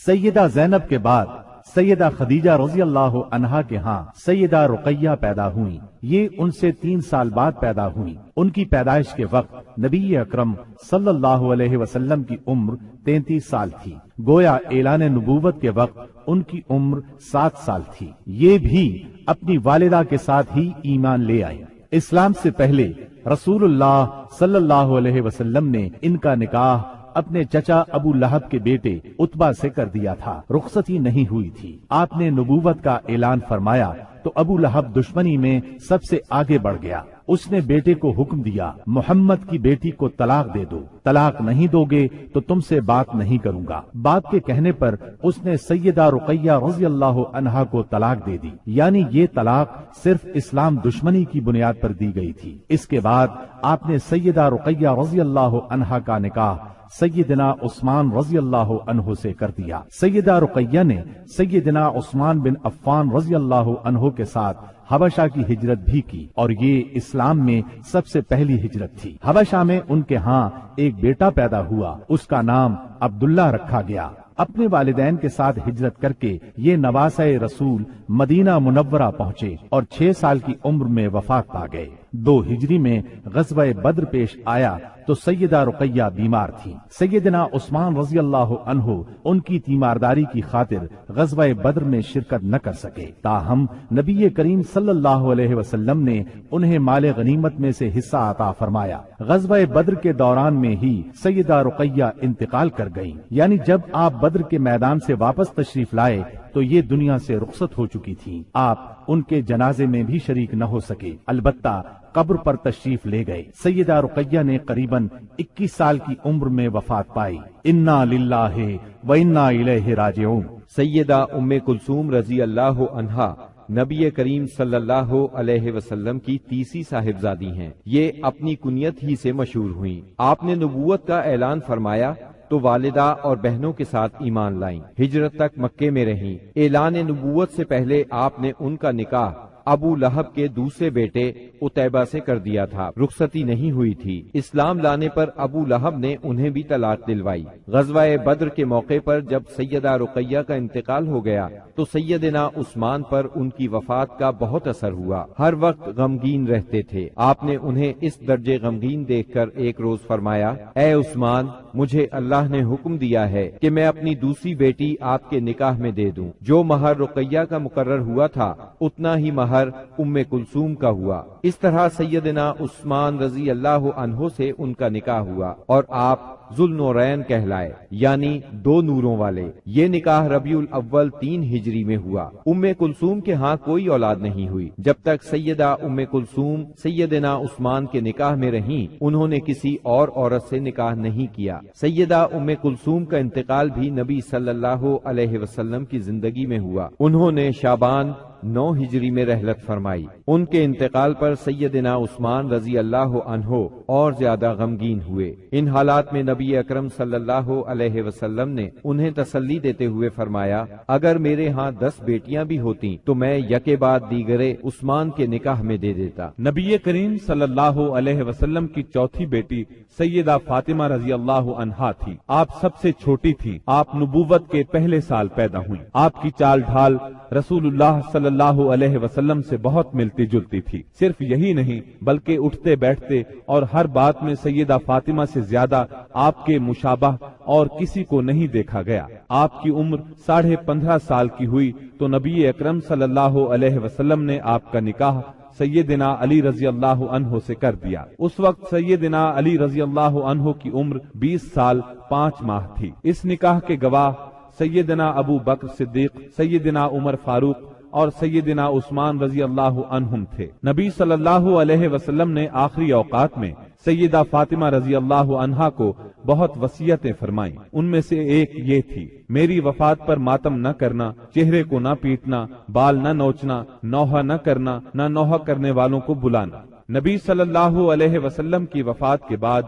سیدہ زینب کے بعد سیدہ خدیجہ رضی اللہ عنہا کے ہاں سیدہ رقیہ پیدا ہوئیں۔ یہ ان سے 3 سال بعد پیدا ہوئیں۔ ان کی پیدائش کے وقت نبی اکرم صلی اللہ علیہ وسلم کی عمر 33 سال تھی۔ گویا اعلان نبوت کے وقت ان کی عمر 7 سال تھی۔ یہ بھی اپنی والدہ کے ساتھ ہی ایمان لے آئیں۔ اسلام سے پہلے رسول اللہ صلی اللہ علیہ وسلم نے ان کا نکاح اپنے چچا ابو لہب کے بیٹے عتبہ سے کر دیا تھا۔ رخصتی نہیں ہوئی تھی۔ آپ نے نبوت کا اعلان فرمایا تو ابو لہب دشمنی میں سب سے آگے بڑھ گیا۔ اس نے بیٹے کو حکم دیا، محمد کی بیٹی کو طلاق دے دو، طلاق نہیں دو گے تو تم سے بات نہیں کروں گا۔ باپ کے کہنے پر اس نے سیدہ رقیہ رضی اللہ عنہا کو طلاق دے دی، یعنی یہ طلاق صرف اسلام دشمنی کی بنیاد پر دی گئی تھی۔ اس کے بعد آپ نے سیدہ رقیہ رضی اللہ عنہا کا نکاح سیدنا عثمان رضی اللہ عنہ سے کر دیا۔ سیدہ رقیہ نے سیدنا عثمان بن عفان رضی اللہ عنہ کے ساتھ حبشہ کی ہجرت بھی کی، اور یہ اسلام میں سب سے پہلی ہجرت تھی۔ حبشہ میں ان کے ہاں ایک بیٹا پیدا ہوا، اس کا نام عبداللہ رکھا گیا۔ اپنے والدین کے ساتھ ہجرت کر کے یہ نواسہ رسول مدینہ منورہ پہنچے اور 6 سال کی عمر میں وفات پا گئے۔ 2 ہجری میں غزوہ بدر پیش آیا تو سیدہ رقیہ بیمار تھی۔ سیدنا عثمان رضی اللہ عنہ ان کی تیمارداری کی خاطر غزوہ بدر میں شرکت نہ کر سکے، تاہم نبی کریم صلی اللہ علیہ وسلم نے انہیں مال غنیمت میں سے حصہ عطا فرمایا۔ غزوہ بدر کے دوران میں ہی سیدہ رقیہ انتقال کر گئیں، یعنی جب آپ بدر کے میدان سے واپس تشریف لائے تو یہ دنیا سے رخصت ہو چکی تھیں۔ آپ ان کے جنازے میں بھی شریک نہ ہو سکے، البتہ قبر پر تشریف لے گئے۔ سیدہ رقیہ نے قریباً 21 سال کی عمر میں وفات پائی۔ انا للہ و انا الیہ راجعون۔ سیدہ ام کلثوم رضی اللہ عنہا نبی کریم صلی اللہ علیہ وسلم کی تیسری صاحبزادی ہیں۔ یہ اپنی کنیت ہی سے مشہور ہوئیں۔ آپ نے نبوت کا اعلان فرمایا تو والدہ اور بہنوں کے ساتھ ایمان لائیں۔ ہجرت تک مکے میں رہیں۔ اعلان نبوت سے پہلے آپ نے ان کا نکاح ابو لہب کے دوسرے بیٹے عتیبہ سے کر دیا تھا۔ رخصتی نہیں ہوئی تھی۔ اسلام لانے پر ابو لہب نے انہیں بھی طلاق دلوائی۔ غزوہ بدر کے موقع پر جب سیدہ رقیہ کا انتقال ہو گیا تو سیدنا عثمان پر ان کی وفات کا بہت اثر ہوا۔ ہر وقت غمگین رہتے تھے۔ آپ نے انہیں اس درجے غمگین دیکھ کر ایک روز فرمایا، اے عثمان، مجھے اللہ نے حکم دیا ہے کہ میں اپنی دوسری بیٹی آپ کے نکاح میں دے دوں۔ جو مہر رقیہ کا مقرر ہوا تھا اتنا ہی مہر ام کلثوم کا ہوا۔ اس طرح سیدنا عثمان رضی اللہ عنہ سے ان کا نکاح ہوا اور آپ ذوالنورین کہلائے، یعنی 2 نوروں والے۔ یہ نکاح ربیع الاول 3 ہجری میں ہوا۔ ام کلثوم کے ہاں کوئی اولاد نہیں ہوئی۔ جب تک سیدہ ام کلثوم سیدنا عثمان کے نکاح میں رہیں انہوں نے کسی اور عورت سے نکاح نہیں کیا۔ سیدہ ام کلثوم کا انتقال بھی نبی صلی اللہ علیہ وسلم کی زندگی میں ہوا۔ انہوں نے شعبان 9 ہجری میں رحلت فرمائی۔ ان کے انتقال پر سیدنا عثمان رضی اللہ عنہ اور زیادہ غمگین ہوئے۔ ان حالات میں نبی اکرم صلی اللہ علیہ وسلم نے انہیں تسلی دیتے ہوئے فرمایا، اگر میرے ہاں 10 بیٹیاں بھی ہوتی تو میں یکے بعد دیگرے عثمان کے نکاح میں دے دیتا۔ نبی کریم صلی اللہ علیہ وسلم کی چوتھی بیٹی سیدہ فاطمہ رضی اللہ عنہا تھی۔ آپ سب سے چھوٹی تھی۔ آپ نبوت کے پہلے سال پیدا ہوئی۔ آپ کی چال ڈھال رسول اللہ صلی اللہ علیہ وسلم سے بہت ملتی جلتی تھی۔ صرف یہی نہیں بلکہ اٹھتے بیٹھتے اور ہر بات میں سیدہ فاطمہ سے زیادہ آپ کے مشابہ اور کسی کو نہیں دیکھا گیا۔ آپ کی عمر 15.5 سال کی ہوئی تو نبی اکرم صلی اللہ علیہ وسلم نے آپ کا نکاح سیدنا علی رضی اللہ عنہ سے کر دیا۔ اس وقت سیدنا علی رضی اللہ عنہ کی عمر 20 سال 5 ماہ تھی۔ اس نکاح کے گواہ سیدنا ابو بکر صدیق، سیدنا عمر فاروق اور سیدنا عثمان رضی اللہ عنہم تھے۔ نبی صلی اللہ علیہ وسلم نے آخری اوقات میں سیدہ فاطمہ رضی اللہ عنہا کو بہت وصیتیں فرمائیں۔ ان میں سے ایک یہ تھی، میری وفات پر ماتم نہ کرنا، چہرے کو نہ پیٹنا، بال نہ نوچنا، نوحہ نہ کرنا، نہ نوحہ کرنے والوں کو بلانا۔ نبی صلی اللہ علیہ وسلم کی وفات کے بعد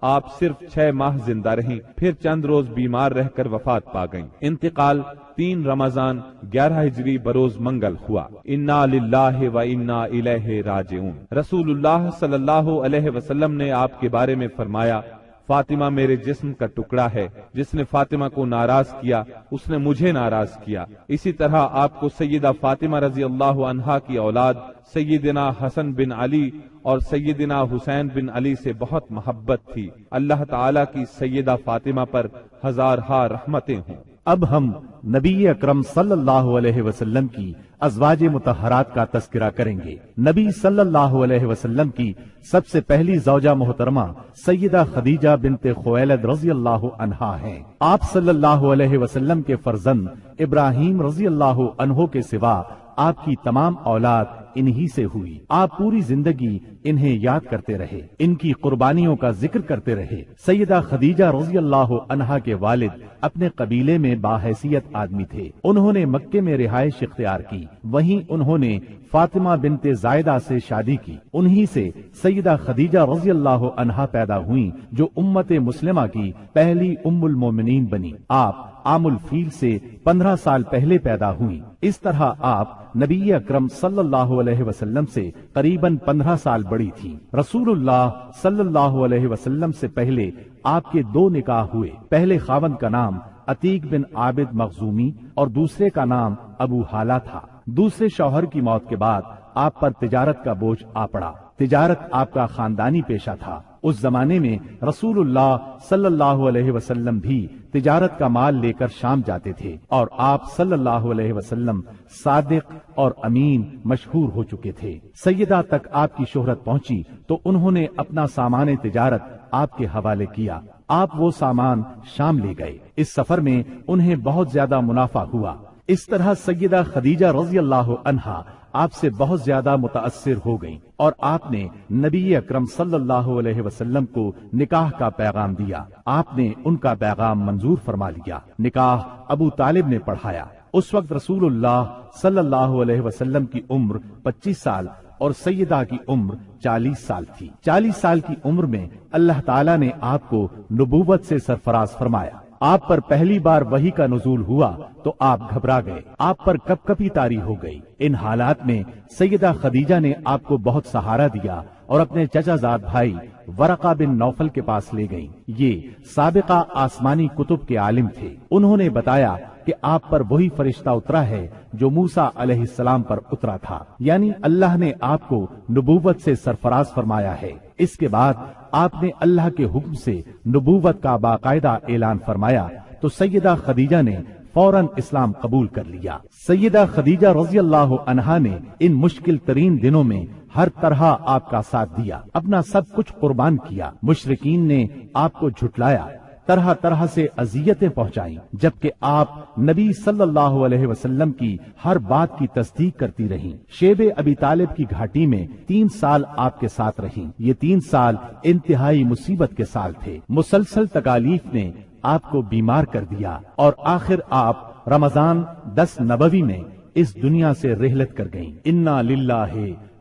آپ صرف 6 ماہ زندہ رہیں، پھر چند روز بیمار رہ کر وفات پا گئیں۔ انتقال 3 رمضان 11 ہجری بروز منگل ہوا۔ انا للہ و انا الیہ راجعون۔ رسول اللہ صلی اللہ علیہ وسلم نے آپ کے بارے میں فرمایا، فاطمہ میرے جسم کا ٹکڑا ہے، جس نے فاطمہ کو ناراض کیا اس نے مجھے ناراض کیا۔ اسی طرح آپ کو سیدہ فاطمہ رضی اللہ عنہا کی اولاد سیدنا حسن بن علی اور سیدنا حسین بن علی سے بہت محبت تھی۔ اللہ تعالیٰ کی سیدہ فاطمہ پر ہزارہا رحمتیں ہوں۔ اب ہم نبی اکرم صلی اللہ علیہ وسلم کی ازواج مطہرات کا تذکرہ کریں گے۔ نبی صلی اللہ علیہ وسلم کی سب سے پہلی زوجہ محترمہ سیدہ خدیجہ بنت خویلد رضی اللہ عنہا ہیں۔ آپ صلی اللہ علیہ وسلم کے فرزند ابراہیم رضی اللہ عنہ کے سوا آپ کی تمام اولاد انہی سے ہوئی۔ آپ پوری زندگی انہیں یاد کرتے رہے، ان کی قربانیوں کا ذکر کرتے رہے۔ سیدہ خدیجہ رضی اللہ عنہا کے والد اپنے قبیلے میں باحیثیت آدمی تھے۔ انہوں نے مکے میں رہائش اختیار کی، وہیں انہوں نے فاطمہ بنت زائدہ سے شادی کی۔ انہی سے سیدہ خدیجہ رضی اللہ عنہا پیدا ہوئیں، جو امت مسلمہ کی پہلی ام المومنین بنی۔ آپ عام الفیل سے 15 سال پہلے پیدا ہوئیں۔ اس طرح آپ نبی اکرم صلی اللہ علیہ وسلم سے قریباً 15 سال بڑی تھی۔ رسول اللہ صلی اللہ علیہ وسلم سے پہلے آپ کے 2 نکاح ہوئے۔ پہلے خاوند کا نام عتیق بن عابد مخزومی اور دوسرے کا نام ابو حالہ تھا۔ دوسرے شوہر کی موت کے بعد آپ پر تجارت کا بوجھ آ پڑا۔ تجارت آپ کا خاندانی پیشہ تھا۔ اس زمانے میں رسول اللہ صلی اللہ علیہ وسلم بھی تجارت کا مال لے کر شام جاتے تھے، اور آپ صلی اللہ علیہ وسلم صادق اور امین مشہور ہو چکے تھے۔ سیدہ تک آپ کی شہرت پہنچی تو انہوں نے اپنا سامان تجارت آپ کے حوالے کیا۔ آپ وہ سامان شام لے گئے۔ اس سفر میں انہیں بہت زیادہ منافع ہوا۔ اس طرح سیدہ خدیجہ رضی اللہ عنہا آپ سے بہت زیادہ متاثر ہو گئیں، اور آپ نے نبی اکرم صلی اللہ علیہ وسلم کو نکاح کا پیغام دیا۔ آپ نے ان کا پیغام منظور فرما لیا۔ نکاح ابو طالب نے پڑھایا۔ اس وقت رسول اللہ صلی اللہ علیہ وسلم کی عمر 25 سال اور سیدہ کی عمر 40 سال تھی۔ 40 سال کی عمر میں اللہ تعالیٰ نے آپ کو نبوت سے سرفراز فرمایا۔ آپ پر پہلی بار وحی کا نزول ہوا تو آپ گھبرا گئے، آپ پر کپ کپی طاری ہو گئی۔ ان حالات میں سیدہ خدیجہ نے آپ کو بہت سہارا دیا اور اپنے چچا زاد بھائی ورقہ بن نوفل کے پاس لے گئیں۔ یہ سابقہ آسمانی کتب کے عالم تھے۔ انہوں نے بتایا کہ آپ پر وہی فرشتہ اترا ہے جو موسیٰ علیہ السلام پر اترا تھا، یعنی اللہ نے آپ کو نبوت سے سرفراز فرمایا ہے۔ اس کے بعد آپ نے اللہ کے حکم سے نبوت کا باقاعدہ اعلان فرمایا تو سیدہ خدیجہ نے فوراً اسلام قبول کر لیا۔ سیدہ خدیجہ رضی اللہ عنہا نے ان مشکل ترین دنوں میں ہر طرح آپ کا ساتھ دیا، اپنا سب کچھ قربان کیا۔ مشرکین نے آپ کو جھٹلایا، طرح طرح سے اذیتیں پہنچائیں، جبکہ آپ نبی صلی اللہ علیہ وسلم کی ہر بات کی تصدیق کرتی رہیں۔ شیب ابی طالب کی گھاٹی میں 3 سال آپ کے ساتھ رہیں۔ یہ 3 سال انتہائی مصیبت کے سال تھے۔ مسلسل تکالیف نے آپ کو بیمار کر دیا، اور آخر آپ رمضان 10 نبوی میں اس دنیا سے رحلت کر گئیں۔ انا للہ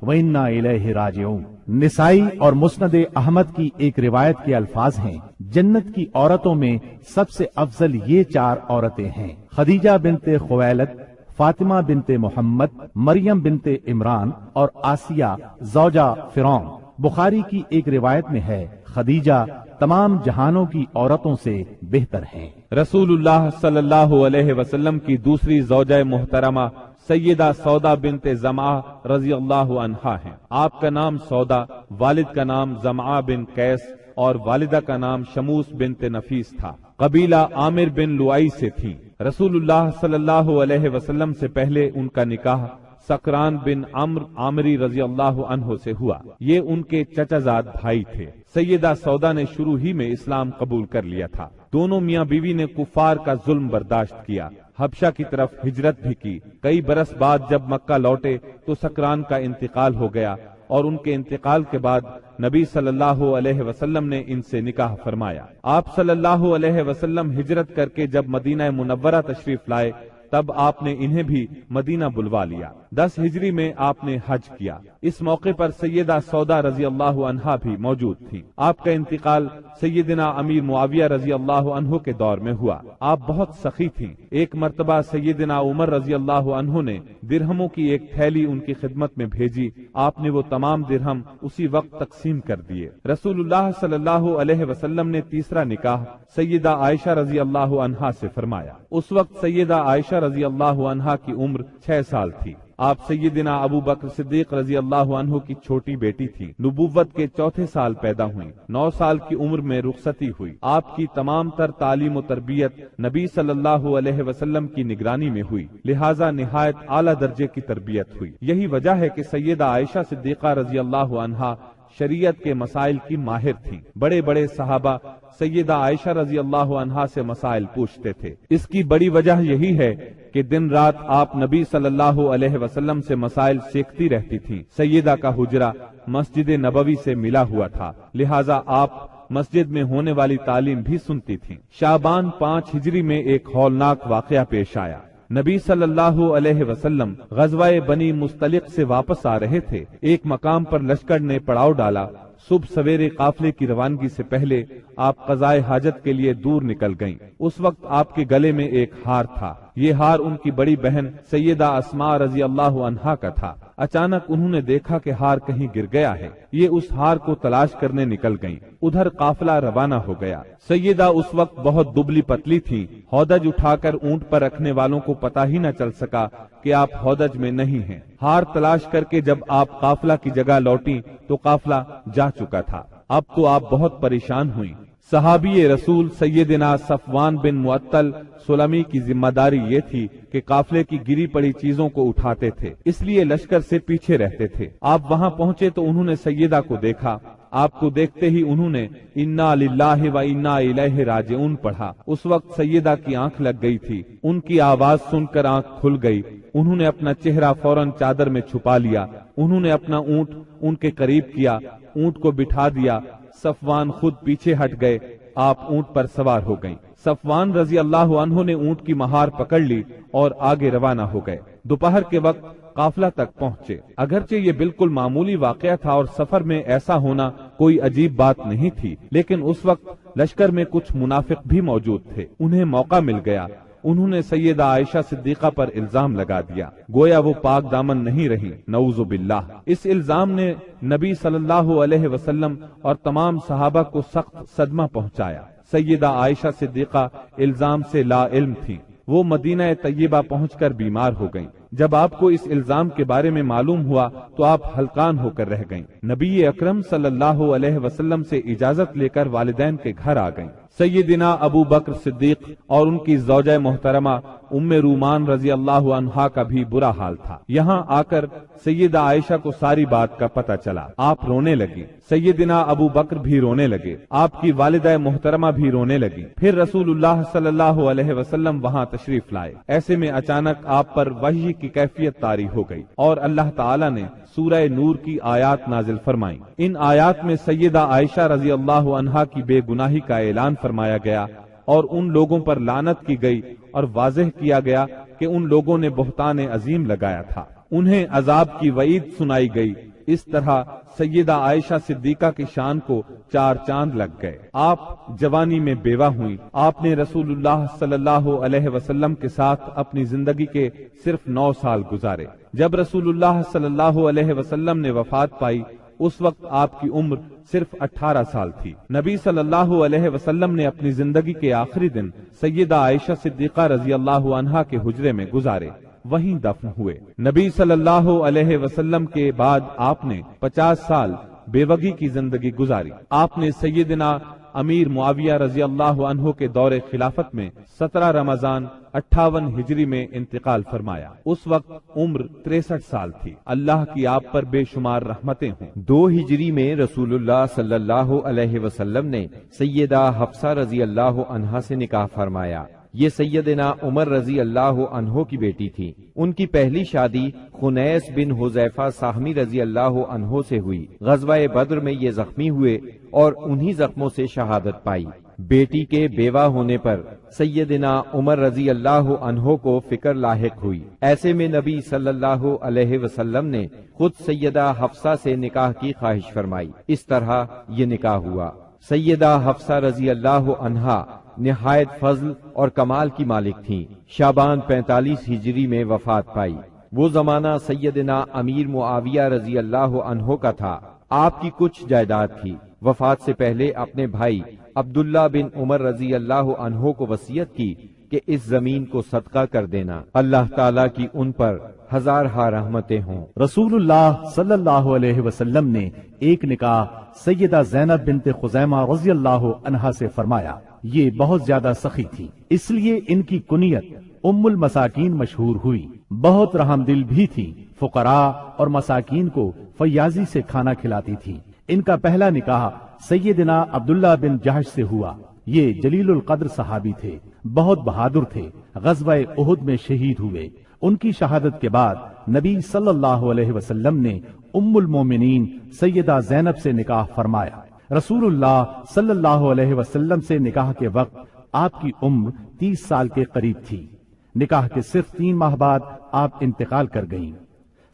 و انا الیہ راجعون۔ نسائی اور مسند احمد کی ایک روایت کے الفاظ ہیں، جنت کی عورتوں میں سب سے افضل یہ 4 عورتیں ہیں: خدیجہ بنت خویلد، فاطمہ بنت محمد، مریم بنت عمران اور آسیہ زوجہ فرعون۔ بخاری کی ایک روایت میں ہے، خدیجہ تمام جہانوں کی عورتوں سے بہتر ہیں۔ رسول اللہ صلی اللہ علیہ وسلم کی دوسری زوجہ محترمہ سیدہ سودا بنت زمعہ رضی اللہ عنہا ہیں۔ آپ کا نام سودا، والد کا نام زمعہ بن قیس اور والدہ کا نام شموس بنت نفیس تھا۔ قبیلہ عامر بن لوائی سے تھی۔ رسول اللہ صلی اللہ علیہ وسلم سے پہلے ان کا نکاح سکران بن عمرو عامری رضی اللہ عنہ سے ہوا۔ یہ ان کے چچا زاد بھائی تھے۔ سیدہ سودا نے شروع ہی میں اسلام قبول کر لیا تھا۔ دونوں میاں بیوی نے کفار کا ظلم برداشت کیا، حبشہ کی طرف ہجرت بھی کی۔ کئی برس بعد جب مکہ لوٹے تو سکران کا انتقال ہو گیا، اور ان کے انتقال کے بعد نبی صلی اللہ علیہ وسلم نے ان سے نکاح فرمایا۔ آپ صلی اللہ علیہ وسلم ہجرت کر کے جب مدینہ منورہ تشریف لائے تب آپ نے انہیں بھی مدینہ بلوا لیا۔ 10 ہجری میں آپ نے حج کیا۔ اس موقع پر سیدہ سودا رضی اللہ عنہا بھی موجود تھی۔ آپ کا انتقال سیدنا امیر معاویہ رضی اللہ عنہ کے دور میں ہوا۔ آپ بہت سخی تھیں۔ ایک مرتبہ سیدنا عمر رضی اللہ عنہ نے درہموں کی ایک تھیلی ان کی خدمت میں بھیجی، آپ نے وہ تمام درہم اسی وقت تقسیم کر دیے۔ رسول اللہ صلی اللہ علیہ وسلم نے تیسرا نکاح سیدہ عائشہ رضی اللہ عنہا سے فرمایا۔ اس وقت سیدہ عائشہ رضی اللہ عنہا کی عمر 6 سال تھی۔ آپ سیدنا ابو بکر صدیق رضی اللہ عنہ کی چھوٹی بیٹی تھی۔ نبوت کے 4تھے سال پیدا ہوئی۔ 9 سال کی عمر میں رخصتی ہوئی۔ آپ کی تمام تر تعلیم و تربیت نبی صلی اللہ علیہ وسلم کی نگرانی میں ہوئی، لہٰذا نہایت اعلیٰ درجے کی تربیت ہوئی۔ یہی وجہ ہے کہ سیدہ عائشہ صدیقہ رضی اللہ عنہا شریعت کے مسائل کی ماہر تھیں۔ بڑے بڑے صحابہ سیدہ عائشہ رضی اللہ عنہا سے مسائل پوچھتے تھے۔ اس کی بڑی وجہ یہی ہے کہ دن رات آپ نبی صلی اللہ علیہ وسلم سے مسائل سیکھتی رہتی تھیں۔ سیدہ کا حجرہ مسجد نبوی سے ملا ہوا تھا، لہٰذا آپ مسجد میں ہونے والی تعلیم بھی سنتی تھیں۔ شعبان 5 ہجری میں ایک ہولناک واقعہ پیش آیا۔ نبی صلی اللہ علیہ وسلم غزوہ بنی مستلق سے واپس آ رہے تھے۔ ایک مقام پر لشکر نے پڑاؤ ڈالا۔ صبح سویرے قافلے کی روانگی سے پہلے آپ قضائے حاجت کے لیے دور نکل گئیں۔ اس وقت آپ کے گلے میں ایک ہار تھا۔ یہ ہار ان کی بڑی بہن سیدہ اسماء رضی اللہ عنہا کا تھا۔ اچانک انہوں نے دیکھا کہ ہار کہیں گر گیا ہے۔ یہ اس ہار کو تلاش کرنے نکل گئیں۔ ادھر قافلہ روانہ ہو گیا۔ سیدہ اس وقت بہت دبلی پتلی تھی۔ ہودج اٹھا کر اونٹ پر رکھنے والوں کو پتہ ہی نہ چل سکا کہ آپ ہودج میں نہیں ہیں۔ ہار تلاش کر کے جب آپ قافلہ کی جگہ لوٹی تو قافلہ جا چکا تھا۔ اب تو آپ بہت پریشان ہوئیں۔ صحابی رسول سیدنا صفوان بن معطل سلمی کی ذمہ داری یہ تھی کہ قافلے کی گری پڑی چیزوں کو اٹھاتے تھے، اس لیے لشکر سے پیچھے رہتے تھے۔ آپ وہاں پہنچے تو انہوں نے سیدہ کو دیکھا۔ آپ کو دیکھتے ہی انہوں نے انا للہ و انا الیہ راجعون پڑھا۔ اس وقت سیدہ کی آنکھ لگ گئی تھی۔ ان کی آواز سن کر آنکھ کھل گئی۔ انہوں نے اپنا چہرہ فوراً چادر میں چھپا لیا۔ انہوں نے اپنا اونٹ ان کے قریب کیا، اونٹ کو بٹھا دیا۔ صفوان خود پیچھے ہٹ گئے۔ آپ اونٹ پر سوار ہو گئیں۔ صفوان رضی اللہ عنہ نے اونٹ کی مہار پکڑ لی اور آگے روانہ ہو گئے۔ دوپہر کے وقت قافلہ تک پہنچے۔ اگرچہ یہ بالکل معمولی واقعہ تھا اور سفر میں ایسا ہونا کوئی عجیب بات نہیں تھی، لیکن اس وقت لشکر میں کچھ منافق بھی موجود تھے۔ انہیں موقع مل گیا۔ انہوں نے سیدہ عائشہ صدیقہ پر الزام لگا دیا، گویا وہ پاک دامن نہیں رہی، نعوذ باللہ۔ اس الزام نے نبی صلی اللہ علیہ وسلم اور تمام صحابہ کو سخت صدمہ پہنچایا۔ سیدہ عائشہ صدیقہ الزام سے لا علم تھیں۔ وہ مدینہ طیبہ پہنچ کر بیمار ہو گئیں۔ جب آپ کو اس الزام کے بارے میں معلوم ہوا تو آپ ہلکان ہو کر رہ گئیں۔ نبی اکرم صلی اللہ علیہ وسلم سے اجازت لے کر والدین کے گھر آ گئیں۔ سیدنا ابو بکر صدیق اور ان کی زوجہ محترمہ ام رومان رضی اللہ عنہا کا بھی برا حال تھا۔ یہاں آ کر سیدہ عائشہ کو ساری بات کا پتہ چلا۔ آپ رونے لگی۔ سیدنا ابو بکر بھی رونے لگے۔ آپ کی والدہ محترمہ بھی رونے لگی۔ پھر رسول اللہ صلی اللہ علیہ وسلم وہاں تشریف لائے۔ ایسے میں اچانک آپ پر وحی کی کیفیت طاری ہو گئی اور اللہ تعالی نے سورہ نور کی آیات نازل فرمائیں۔ ان آیات میں سیدہ عائشہ رضی اللہ عنہا کی بے گناہی کا اعلان فرمایا گیا اور ان لوگوں پر لعنت کی گئی اور واضح کیا گیا کہ ان لوگوں نے بہتان عظیم لگایا تھا۔ انہیں عذاب کی وعید سنائی گئی۔ اس طرح سیدہ عائشہ صدیقہ کی شان کو 4 چاند لگ گئے۔ آپ جوانی میں بیوہ ہوئیں۔ آپ نے رسول اللہ صلی اللہ علیہ وسلم کے ساتھ اپنی زندگی کے صرف 9 سال گزارے۔ جب رسول اللہ صلی اللہ علیہ وسلم نے وفات پائی اس وقت آپ کی عمر صرف 18 سال تھی۔ نبی صلی اللہ علیہ وسلم نے اپنی زندگی کے آخری دن سیدہ عائشہ صدیقہ رضی اللہ عنہا کے حجرے میں گزارے، وہیں دفن ہوئے۔ نبی صلی اللہ علیہ وسلم کے بعد آپ نے 50 سال بیوگی کی زندگی گزاری۔ آپ نے سیدنا امیر معاویہ رضی اللہ عنہ کے دور خلافت میں 17 رمضان 58 ہجری میں انتقال فرمایا۔ اس وقت عمر 63 سال تھی۔ اللہ کی آپ پر بے شمار رحمتیں ہوں۔ 2 ہجری میں رسول اللہ صلی اللہ علیہ وسلم نے سیدہ حفصہ رضی اللہ عنہا سے نکاح فرمایا۔ یہ سیدنا عمر رضی اللہ عنہ کی بیٹی تھی۔ ان کی پہلی شادی خنیس بن حذیفہ ساہمی رضی اللہ عنہ سے ہوئی۔ غزوہ بدر میں یہ زخمی ہوئے اور انہی زخموں سے شہادت پائی۔ بیٹی کے بیوہ ہونے پر سیدنا عمر رضی اللہ عنہ کو فکر لاحق ہوئی۔ ایسے میں نبی صلی اللہ علیہ وسلم نے خود سیدہ حفصہ سے نکاح کی خواہش فرمائی۔ اس طرح یہ نکاح ہوا۔ سیدہ حفصہ رضی اللہ عنہا نہایت فضل اور کمال کی مالک تھیں۔ شعبان 45 ہجری میں وفات پائی۔ وہ زمانہ سیدنا امیر معاویہ رضی اللہ عنہ کا تھا۔ آپ کی کچھ جائیداد تھی۔ وفات سے پہلے اپنے بھائی عبداللہ بن عمر رضی اللہ عنہ کو وصیت کی کہ اس زمین کو صدقہ کر دینا۔ اللہ تعالیٰ کی ان پر ہزارہا رحمتیں ہوں۔ رسول اللہ صلی اللہ علیہ وسلم نے ایک نکاح سیدہ زینب بنت خزیمہ رضی اللہ عنہا سے فرمایا۔ یہ بہت زیادہ سخی تھی، اس لیے ان کی کنیت ام المساکین مشہور ہوئی۔ بہت رحم دل بھی تھی، فقراء اور مساکین کو فیاضی سے کھانا کھلاتی تھی۔ ان کا پہلا نکاح سیدنا عبداللہ بن جہش سے ہوا۔ یہ جلیل القدر صحابی تھے، بہت بہادر تھے، غزوہ احد میں شہید ہوئے۔ ان کی شہادت کے بعد نبی صلی اللہ علیہ وسلم نے ام المومنین سیدہ زینب سے نکاح فرمایا۔ رسول اللہ صلی اللہ علیہ وسلم سے نکاح کے وقت آپ کی عمر 30 سال کے قریب تھی۔ نکاح کے صرف 3 ماہ بعد آپ انتقال کر گئیں۔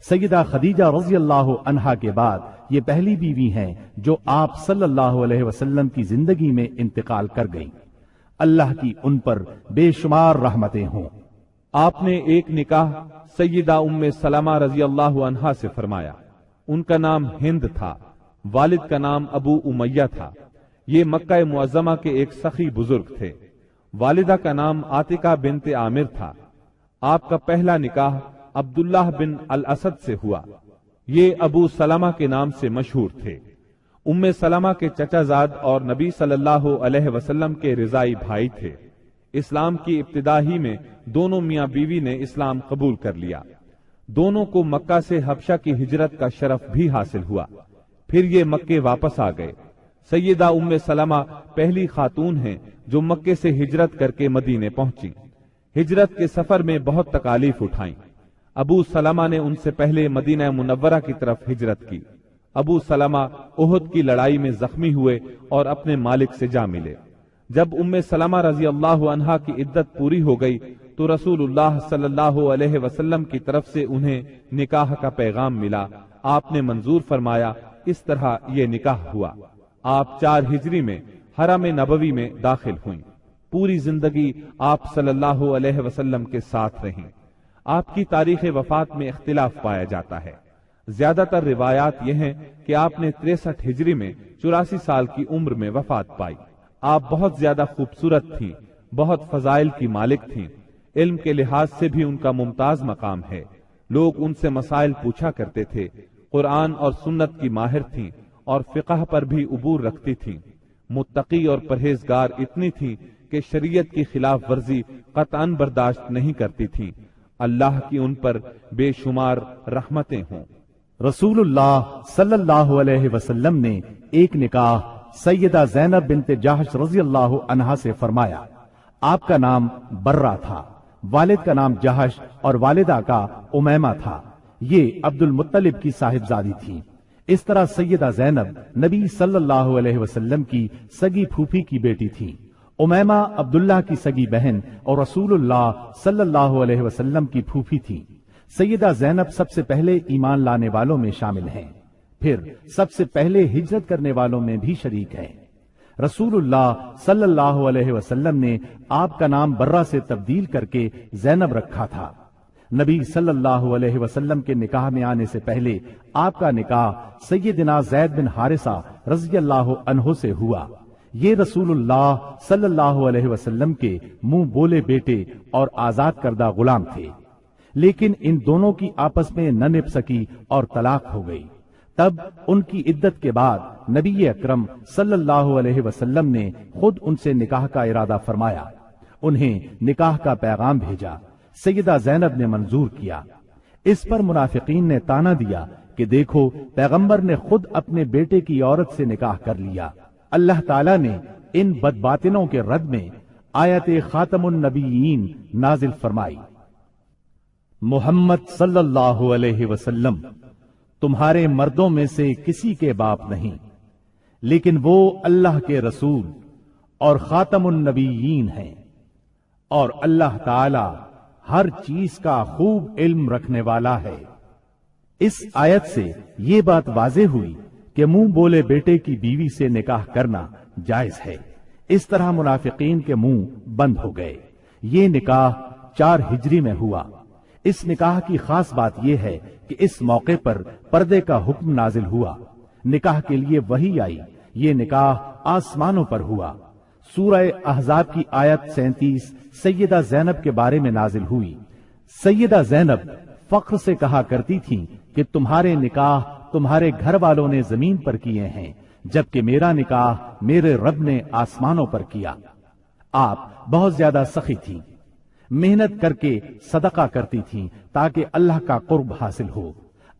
سیدہ خدیجہ رضی اللہ عنہا کے بعد یہ پہلی بیوی ہیں جو آپ صلی اللہ علیہ وسلم کی زندگی میں انتقال کر گئیں۔ اللہ کی ان پر بے شمار رحمتیں ہوں۔ آپ نے ایک نکاح سیدہ ام سلمہ رضی اللہ عنہا سے فرمایا۔ ان کا نام ہند تھا، والد کا نام ابو امیہ تھا۔ یہ مکہ معظمہ کے ایک سخی بزرگ تھے۔ والدہ کا نام عاتقہ بنت عامر تھا۔ آپ کا پہلا نکاح عبداللہ بن الاسد سے ہوا۔ یہ ابو سلمہ کے نام سے مشہور تھے۔ ام سلمہ کے چچا زاد اور نبی صلی اللہ علیہ وسلم کے رضائی بھائی تھے۔ اسلام کی ابتدا ہی میں دونوں میاں بیوی نے اسلام قبول کر لیا۔ دونوں کو مکہ سے حبشہ کی ہجرت کا شرف بھی حاصل ہوا۔ پھر یہ مکے واپس آ گئے۔ سیدہ ام سلمہ پہلی خاتون ہیں جو مکے سے ہجرت کر کے مدینے پہنچی۔ ہجرت کے سفر میں بہت تکالیف اٹھائیں۔ ابو سلمہ نے ان سے پہلے مدینہ منورہ کی طرف ہجرت کی۔ ابو سلمہ احد کی لڑائی میں زخمی ہوئے اور اپنے مالک سے جا ملے۔ جب ام سلمہ رضی اللہ عنہا کی عدت پوری ہو گئی تو رسول اللہ صلی اللہ علیہ وسلم کی طرف سے انہیں نکاح کا پیغام ملا۔ آپ نے منظور فرمایا۔ اس طرح یہ نکاح ہوا۔ آپ 4 ہجری میں حرم نبوی میں داخل ہوئیں۔ پوری زندگی آپ صلی اللہ علیہ وسلم کے ساتھ رہیں۔ آپ کی تاریخ وفات میں اختلاف پایا جاتا ہے۔ زیادہ تر روایات یہ ہیں کہ آپ نے 63 ہجری میں 84 سال کی عمر میں وفات پائی۔ آپ بہت زیادہ خوبصورت تھیں، بہت فضائل کی مالک تھیں۔ علم کے لحاظ سے بھی ان کا ممتاز مقام ہے۔ لوگ ان سے مسائل پوچھا کرتے تھے۔ قرآن اور سنت کی ماہر تھیں اور فقہ پر بھی عبور رکھتی تھیں۔ متقی اور پرہیزگار اتنی تھیں کہ شریعت کی خلاف ورزی قطعاً برداشت نہیں کرتی تھیں۔ اللہ کی ان پر بے شمار رحمتیں ہوں۔ رسول اللہ صلی اللہ علیہ وسلم نے ایک نکاح سیدہ زینب بنت جہش رضی اللہ عنہا سے فرمایا۔ آپ کا نام برہ تھا، والد کا نام جہش اور والدہ کا امیمہ تھا۔ یہ عبد المطلب کی صاحبزادی تھی۔ اس طرح سیدہ زینب نبی صلی اللہ علیہ وسلم کی سگی پھوپھی کی بیٹی تھی۔ امیمہ عبداللہ کی سگی بہن اور رسول اللہ صلی اللہ علیہ وسلم کی پھوپھی تھی۔ سیدہ زینب سب سے پہلے ایمان لانے والوں میں شامل ہیں، پھر سب سے پہلے ہجرت کرنے والوں میں بھی شریک ہیں۔ رسول اللہ صلی اللہ علیہ وسلم نے آپ کا نام برہ سے تبدیل کر کے زینب رکھا تھا۔ نبی صلی اللہ علیہ وسلم کے نکاح میں آنے سے پہلے آپ کا نکاح سیدنا زید بن حارثہ رضی اللہ عنہ سے ہوا۔ یہ رسول اللہ صلی اللہ علیہ وسلم کے منہ بولے بیٹے اور آزاد کردہ غلام تھے، لیکن ان دونوں کی آپس میں نہ نبھ سکی اور طلاق ہو گئی۔ تب ان کی عدت کے بعد نبی اکرم صلی اللہ علیہ وسلم نے خود ان سے نکاح کا ارادہ فرمایا۔ انہیں نکاح کا پیغام بھیجا۔ سیدہ زینب نے منظور کیا۔ اس پر منافقین نے تانا دیا کہ دیکھو پیغمبر نے خود اپنے بیٹے کی عورت سے نکاح کر لیا۔ اللہ تعالیٰ نے ان بدباطنوں کے رد میں آیت خاتم النبیین نازل فرمائی۔ محمد صلی اللہ علیہ وسلم تمہارے مردوں میں سے کسی کے باپ نہیں، لیکن وہ اللہ کے رسول اور خاتم النبیین ہیں، اور اللہ تعالی ہر چیز کا خوب علم رکھنے والا ہے۔ اس آیت سے یہ بات واضح ہوئی کہ منہ بولے بیٹے کی بیوی سے نکاح کرنا جائز ہے۔ اس طرح منافقین کے منہ بند ہو گئے۔ یہ نکاح 4 ہجری میں ہوا۔ اس نکاح کی خاص بات یہ ہے کہ اس موقع پر پردے کا حکم نازل ہوا، نکاح کے لیے وحی آئی، یہ نکاح آسمانوں پر ہوا۔ سورہ احزاب کی آیت 37 سیدہ زینب کے بارے میں نازل ہوئی۔ سیدہ زینب فخر سے کہا کرتی تھیں کہ تمہارے نکاح تمہارے گھر والوں نے زمین پر کیے ہیں، جبکہ میرا نکاح میرے رب نے آسمانوں پر کیا۔ آپ بہت زیادہ سخی تھیں، محنت کر کے صدقہ کرتی تھیں تاکہ اللہ کا قرب حاصل ہو۔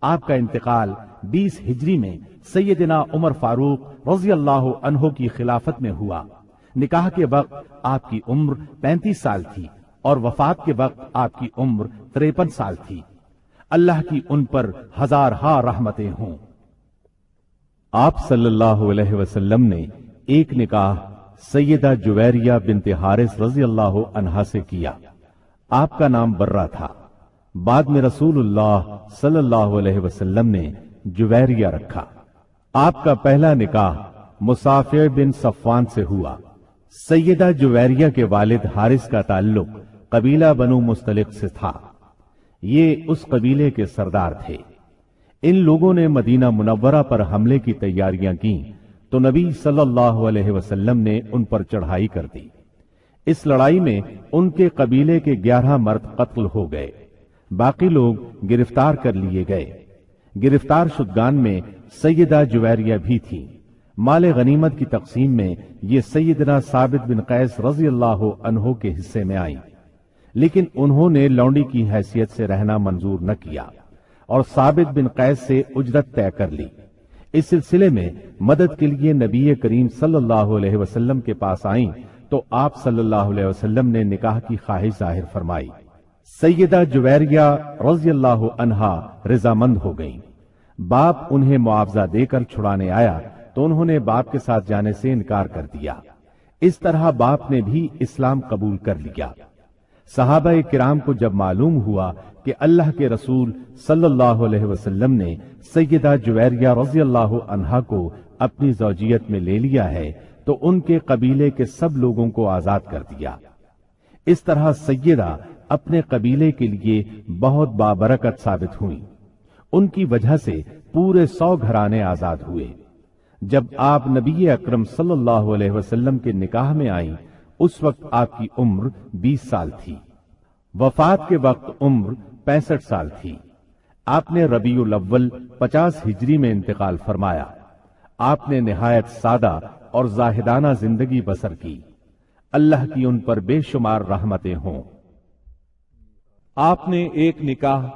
آپ کا انتقال 20 ہجری میں سیدنا عمر فاروق رضی اللہ عنہ کی خلافت میں ہوا۔ نکاح کے وقت آپ کی عمر 35 سال تھی اور وفات کے وقت آپ کی عمر 53 سال تھی۔ اللہ کی ان پر ہزارہا رحمتیں ہوں۔ آپ صلی اللہ علیہ وسلم نے ایک نکاح سیدہ جویریہ بنت حارث رضی اللہ عنہا سے کیا۔ آپ کا نام برہ تھا، بعد میں رسول اللہ صلی اللہ علیہ وسلم نے جویریہ رکھا۔ آپ کا پہلا نکاح مصافع بن صفوان سے ہوا۔ سیدہ جویریہ کے والد حارث کا تعلق قبیلہ بنو مستلق سے تھا، یہ اس قبیلے کے سردار تھے۔ ان لوگوں نے مدینہ منورہ پر حملے کی تیاریاں کیں تو نبی صلی اللہ علیہ وسلم نے ان پر چڑھائی کر دی۔ اس لڑائی میں ان کے قبیلے کے 11 مرد قتل ہو گئے، باقی لوگ گرفتار کر لیے گئے۔ گرفتار شدگان میں سیدہ جویریہ بھی تھی۔ مال غنیمت کی تقسیم میں یہ سیدنا ثابت بن قیس رضی اللہ عنہ کے حصے میں آئیں، لیکن انہوں نے لونڈی کی حیثیت سے رہنا منظور نہ کیا اور ثابت بن قیس سے اجرت طے کر لی۔ اس سلسلے میں مدد کے لیے نبی کریم صلی اللہ علیہ وسلم کے پاس آئیں تو آپ صلی اللہ علیہ وسلم نے نکاح کی خواہش ظاہر فرمائی۔ سیدہ جویریہ رضی اللہ عنہا رضامند ہو گئیں۔ باپ انہیں معاوضہ دے کر چھڑانے آیا تو انہوں نے باپ کے ساتھ جانے سے انکار کر دیا۔ اس طرح باپ نے بھی اسلام قبول کر لیا۔ صحابہ کرام کو جب معلوم ہوا کہ اللہ کے رسول صلی اللہ علیہ وسلم نے سیدہ جویریہ رضی اللہ عنہا کو اپنی زوجیت میں لے لیا ہے تو ان کے قبیلے کے سب لوگوں کو آزاد کر دیا۔ اس طرح سیدہ اپنے قبیلے کے لیے بہت بابرکت ثابت ہوئی۔ ان کی وجہ سے پورے 100 گھرانے آزاد ہوئے۔ جب آپ نبی اکرم صلی اللہ علیہ وسلم کے نکاح میں آئیں اس وقت آپ کی عمر 20 سال تھی۔ وفات کے وقت عمر 65 سال تھی۔ آپ نے ربیع الاول 50 ہجری میں انتقال فرمایا۔ آپ نے نہایت سادہ اور زاہدانہ زندگی بسر کی۔ اللہ کی ان پر بے شمار رحمتیں ہوں۔ آپ نے ایک نکاح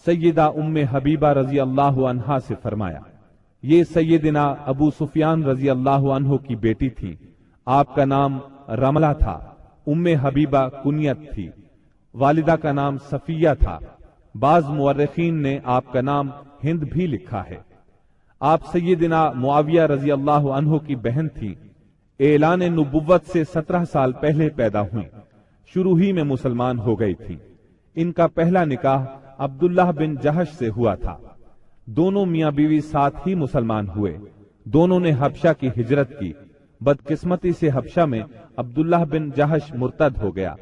سیدہ ام حبیبہ رضی اللہ عنہا سے فرمایا۔ یہ سیدنا ابو سفیان رضی اللہ عنہ کی بیٹی تھی۔ آپ کا نام رملہ تھا۔ ام حبیبہ کنیت تھی۔ والدہ کا نام صفیہ تھا۔ بعض مورخین نے آپ کا نام ہند بھی لکھا ہے۔ آپ سیدنا معاویہ رضی اللہ عنہ کی بہن تھی۔ اعلان نبوت سے 17 سال پہلے پیدا ہوئی، شروع ہی میں مسلمان ہو گئی تھی۔ ان کا پہلا نکاح عبداللہ بن جہش سے ہوا تھا۔ دونوں میاں بیوی ساتھ ہی مسلمان ہوئے۔ دونوں نے حبشہ کی ہجرت کی۔ بدقسمتی سے حبشہ میں عبداللہ بن جہش مرتد ہو گیا۔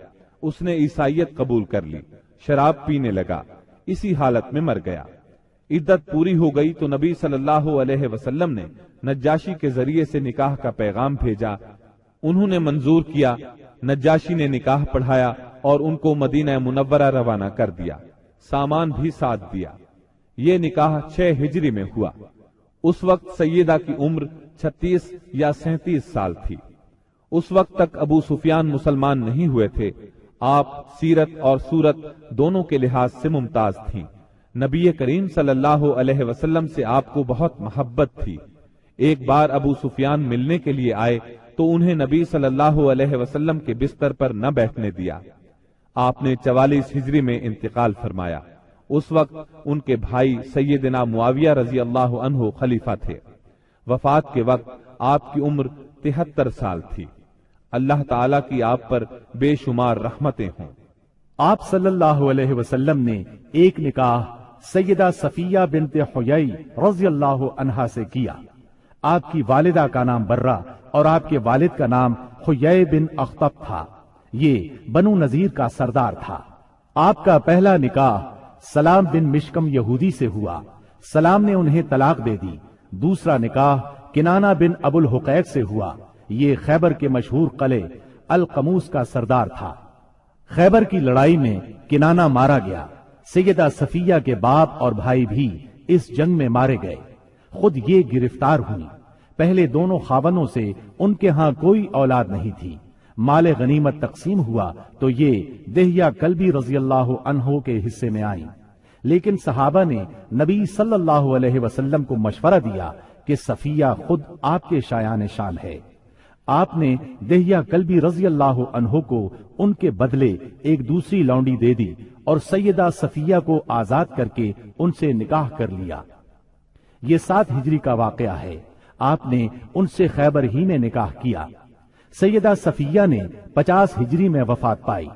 اس نے عیسائیت قبول کر لی، شراب پینے لگا، اسی حالت میں مر گیا۔ عدت پوری ہو گئی تو نبی صلی اللہ علیہ وسلم نے نجاشی کے ذریعے سے نکاح کا پیغام بھیجا۔ انہوں نے منظور کیا۔ نجاشی نے نکاح پڑھایا اور ان کو مدینہ منورہ روانہ کر دیا، سامان بھی ساتھ دیا۔ یہ نکاح 6 ہجری میں ہوا۔ اس وقت سیدہ کی عمر 36 یا 37 سال تھی۔ اس وقت تک ابو سفیان مسلمان نہیں ہوئے تھے۔ آپ سیرت اور صورت دونوں کے لحاظ سے ممتاز تھیں۔ نبی کریم صلی اللہ علیہ وسلم سے آپ کو بہت محبت تھی۔ ایک بار ابو سفیان ملنے کے لیے آئے تو انہیں نبی صلی اللہ علیہ وسلم کے بستر پر نہ بیٹھنے دیا۔ آپ نے 44 ہجری میں انتقال فرمایا۔ اس وقت ان کے بھائی سیدنا معاویہ رضی اللہ عنہ خلیفہ تھے۔ وفات کے وقت آپ کی عمر 73 سال تھی۔ اللہ تعالیٰ کی آپ پر بے شمار رحمتیں ہوں۔ آپ صلی اللہ علیہ وسلم نے ایک نکاح سیدہ صفیہ بنت حیی رضی اللہ عنہا سے کیا۔ آپ کی والدہ کا نام برہ اور آپ کے والد کا نام حیی بن اخطب تھا۔ یہ بنو نذیر کا سردار تھا۔ آپ کا پہلا نکاح سلام بن مشکم یہودی سے ہوا۔ سلام نے انہیں طلاق دے دی۔ دوسرا نکاح کنانہ بن ابو الحقیق سے ہوا۔ یہ خیبر کے مشہور قلعے القموس کا سردار تھا۔ خیبر کی لڑائی میں کنانہ مارا گیا۔ سیدہ صفیہ کے باپ اور بھائی بھی اس جنگ میں مارے گئے۔ خود یہ گرفتار ہوئی۔ پہلے دونوں خاوندوں سے ان کے ہاں کوئی اولاد نہیں تھی۔ مال غنیمت تقسیم ہوا تو یہ دہیہ کلبی رضی اللہ عنہ کے حصے میں آئی، لیکن صحابہ نے نبی صلی اللہ علیہ وسلم کو مشورہ دیا کہ صفیہ خود آپ کے شایان شان ہے۔ آپ نے دہیہ کلبی رضی اللہ عنہ کو ان کے بدلے ایک دوسری لونڈی دے دی اور سیدہ صفیہ کو آزاد کر کے ان سے نکاح کر لیا۔ یہ 7 ہجری کا واقعہ ہے۔ آپ نے ان سے خیبر ہی میں نکاح کیا۔ سیدہ صفیہ نے 50 ہجری میں وفات پائی۔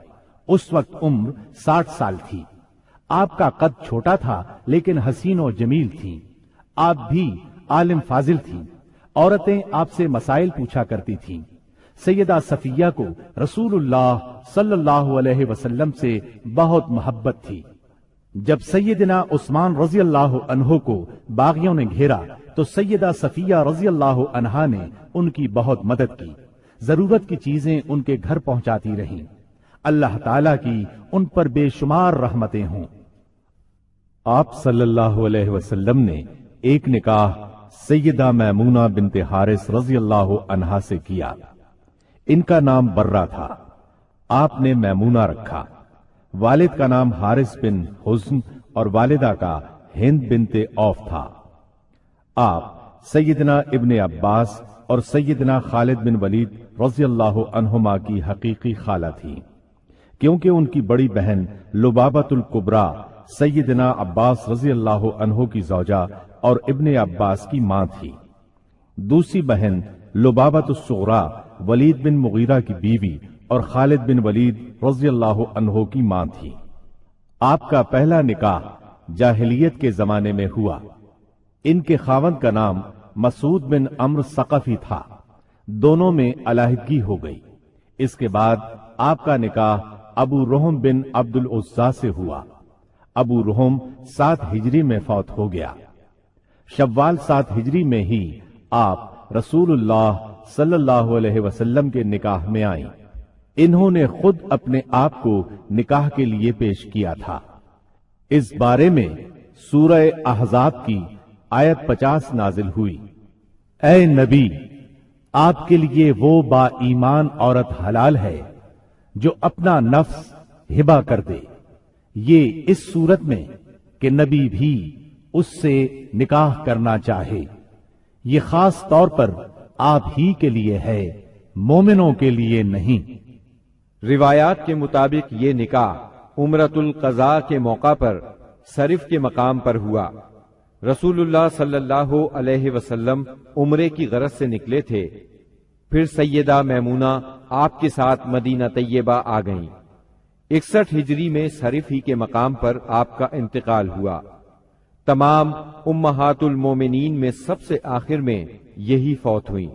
اس وقت عمر 60 سال تھی۔ آپ کا قد چھوٹا تھا لیکن حسین و جمیل تھی۔ آپ بھی عالم فاضل تھیں۔ عورتیں آپ سے مسائل پوچھا کرتی تھیں۔ سیدہ صفیہ کو رسول اللہ صلی اللہ علیہ وسلم سے بہت محبت تھی۔ جب سیدنا عثمان رضی اللہ عنہ کو باغیوں نے گھیرا تو سیدہ صفیہ رضی اللہ عنہا نے ان کی بہت مدد کی۔ ضرورت کی چیزیں ان کے گھر پہنچاتی رہیں۔ اللہ تعالیٰ کی ان پر بے شمار رحمتیں ہوں۔ آپ صلی اللہ علیہ وسلم نے ایک نکاح سیدہ میمونہ بنت حارث رضی اللہ عنہا سے کیا۔ ان کا نام برہ تھا۔ آپ نے میمونہ رکھا۔ والد کا نام حارث بن حزن اور والدہ کا ہند بنت عوف تھا۔ آپ سیدنا ابن عباس اور سیدنا خالد بن ولید رضی اللہ عنہما کی حقیقی خالہ تھی، کیونکہ ان کی بڑی بہن لبابۃ الکبریٰ سیدنا عباس رضی اللہ عنہ کی زوجہ اور ابن عباس کی ماں تھی۔ دوسری بہن لبابۃ الصغریٰ ولید بن مغیرہ کی بیوی اور خالد بن ولید رضی اللہ عنہ کی ماں تھی۔ آپ کا پہلا نکاح جاہلیت کے زمانے میں ہوا۔ ان کے خاوند کا نام مسعود بن عمرو ثقفی تھا۔ دونوں میں علیحدگی ہو گئی۔ اس کے بعد آپ کا نکاح ابو رحم بن عبد العزیٰ سے ہوا۔ ابو رحم 7 ہجری میں فوت ہو گیا۔ شوال 7 ہجری میں ہی آپ رسول اللہ صلی اللہ علیہ وسلم کے نکاح میں آئیں۔ انہوں نے خود اپنے آپ کو نکاح کے لیے پیش کیا تھا۔ اس بارے میں سورہ احزاب کی آیت 50 نازل ہوئی۔ اے نبی، آپ کے لیے وہ با ایمان عورت حلال ہے جو اپنا نفس ہبہ کر دے۔ یہ اس صورت میں کہ نبی بھی اس سے نکاح کرنا چاہے۔ یہ خاص طور پر آپ ہی کے لیے ہے، مومنوں کے لیے نہیں۔ روایات کے مطابق یہ نکاح عمرۃ القضاء کے موقع پر صرف کے مقام پر ہوا۔ رسول اللہ صلی اللہ علیہ وسلم عمرے کی غرض سے نکلے تھے۔ پھر سیدہ میمونہ آپ کے ساتھ مدینہ طیبہ آ گئیں۔ 61 ہجری میں صرف ہی کے مقام پر آپ کا انتقال ہوا۔ تمام امہات المومنین میں سب سے آخر میں یہی فوت ہوئی۔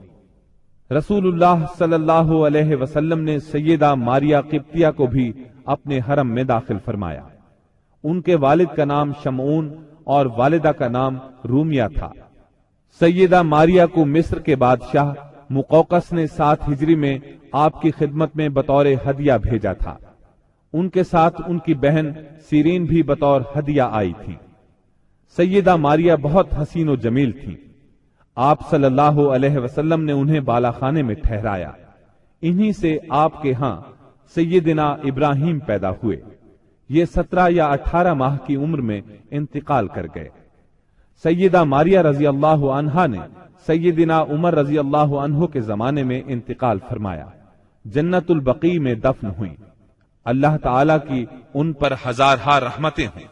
رسول اللہ صلی اللہ علیہ وسلم نے سیدہ ماریہ قبطیہ کو بھی اپنے حرم میں داخل فرمایا۔ ان کے والد کا نام شمعون اور والدہ کا نام رومیہ تھا۔ سیدہ ماریہ کو مصر کے بادشاہ مقوقس نے 7 ہجری میں آپ کی خدمت میں بطور ہدیہ بھیجا تھا۔ ان کے ساتھ ان کی بہن سیرین بھی بطور ہدیہ آئی تھی۔ سیدہ ماریہ بہت حسین و جمیل تھی۔ آپ صلی اللہ علیہ وسلم نے انہیں بالا خانے میں ٹھہرایا۔ انہی سے آپ کے ہاں سیدنا ابراہیم پیدا ہوئے۔ یہ 17 یا 18 ماہ کی عمر میں انتقال کر گئے۔ سیدہ ماریہ رضی اللہ عنہا نے سیدنا عمر رضی اللہ عنہ کے زمانے میں انتقال فرمایا۔ جنت البقیع میں دفن ہوئیں۔ اللہ تعالی کی ان پر ہزارہا رحمتیں ہوں۔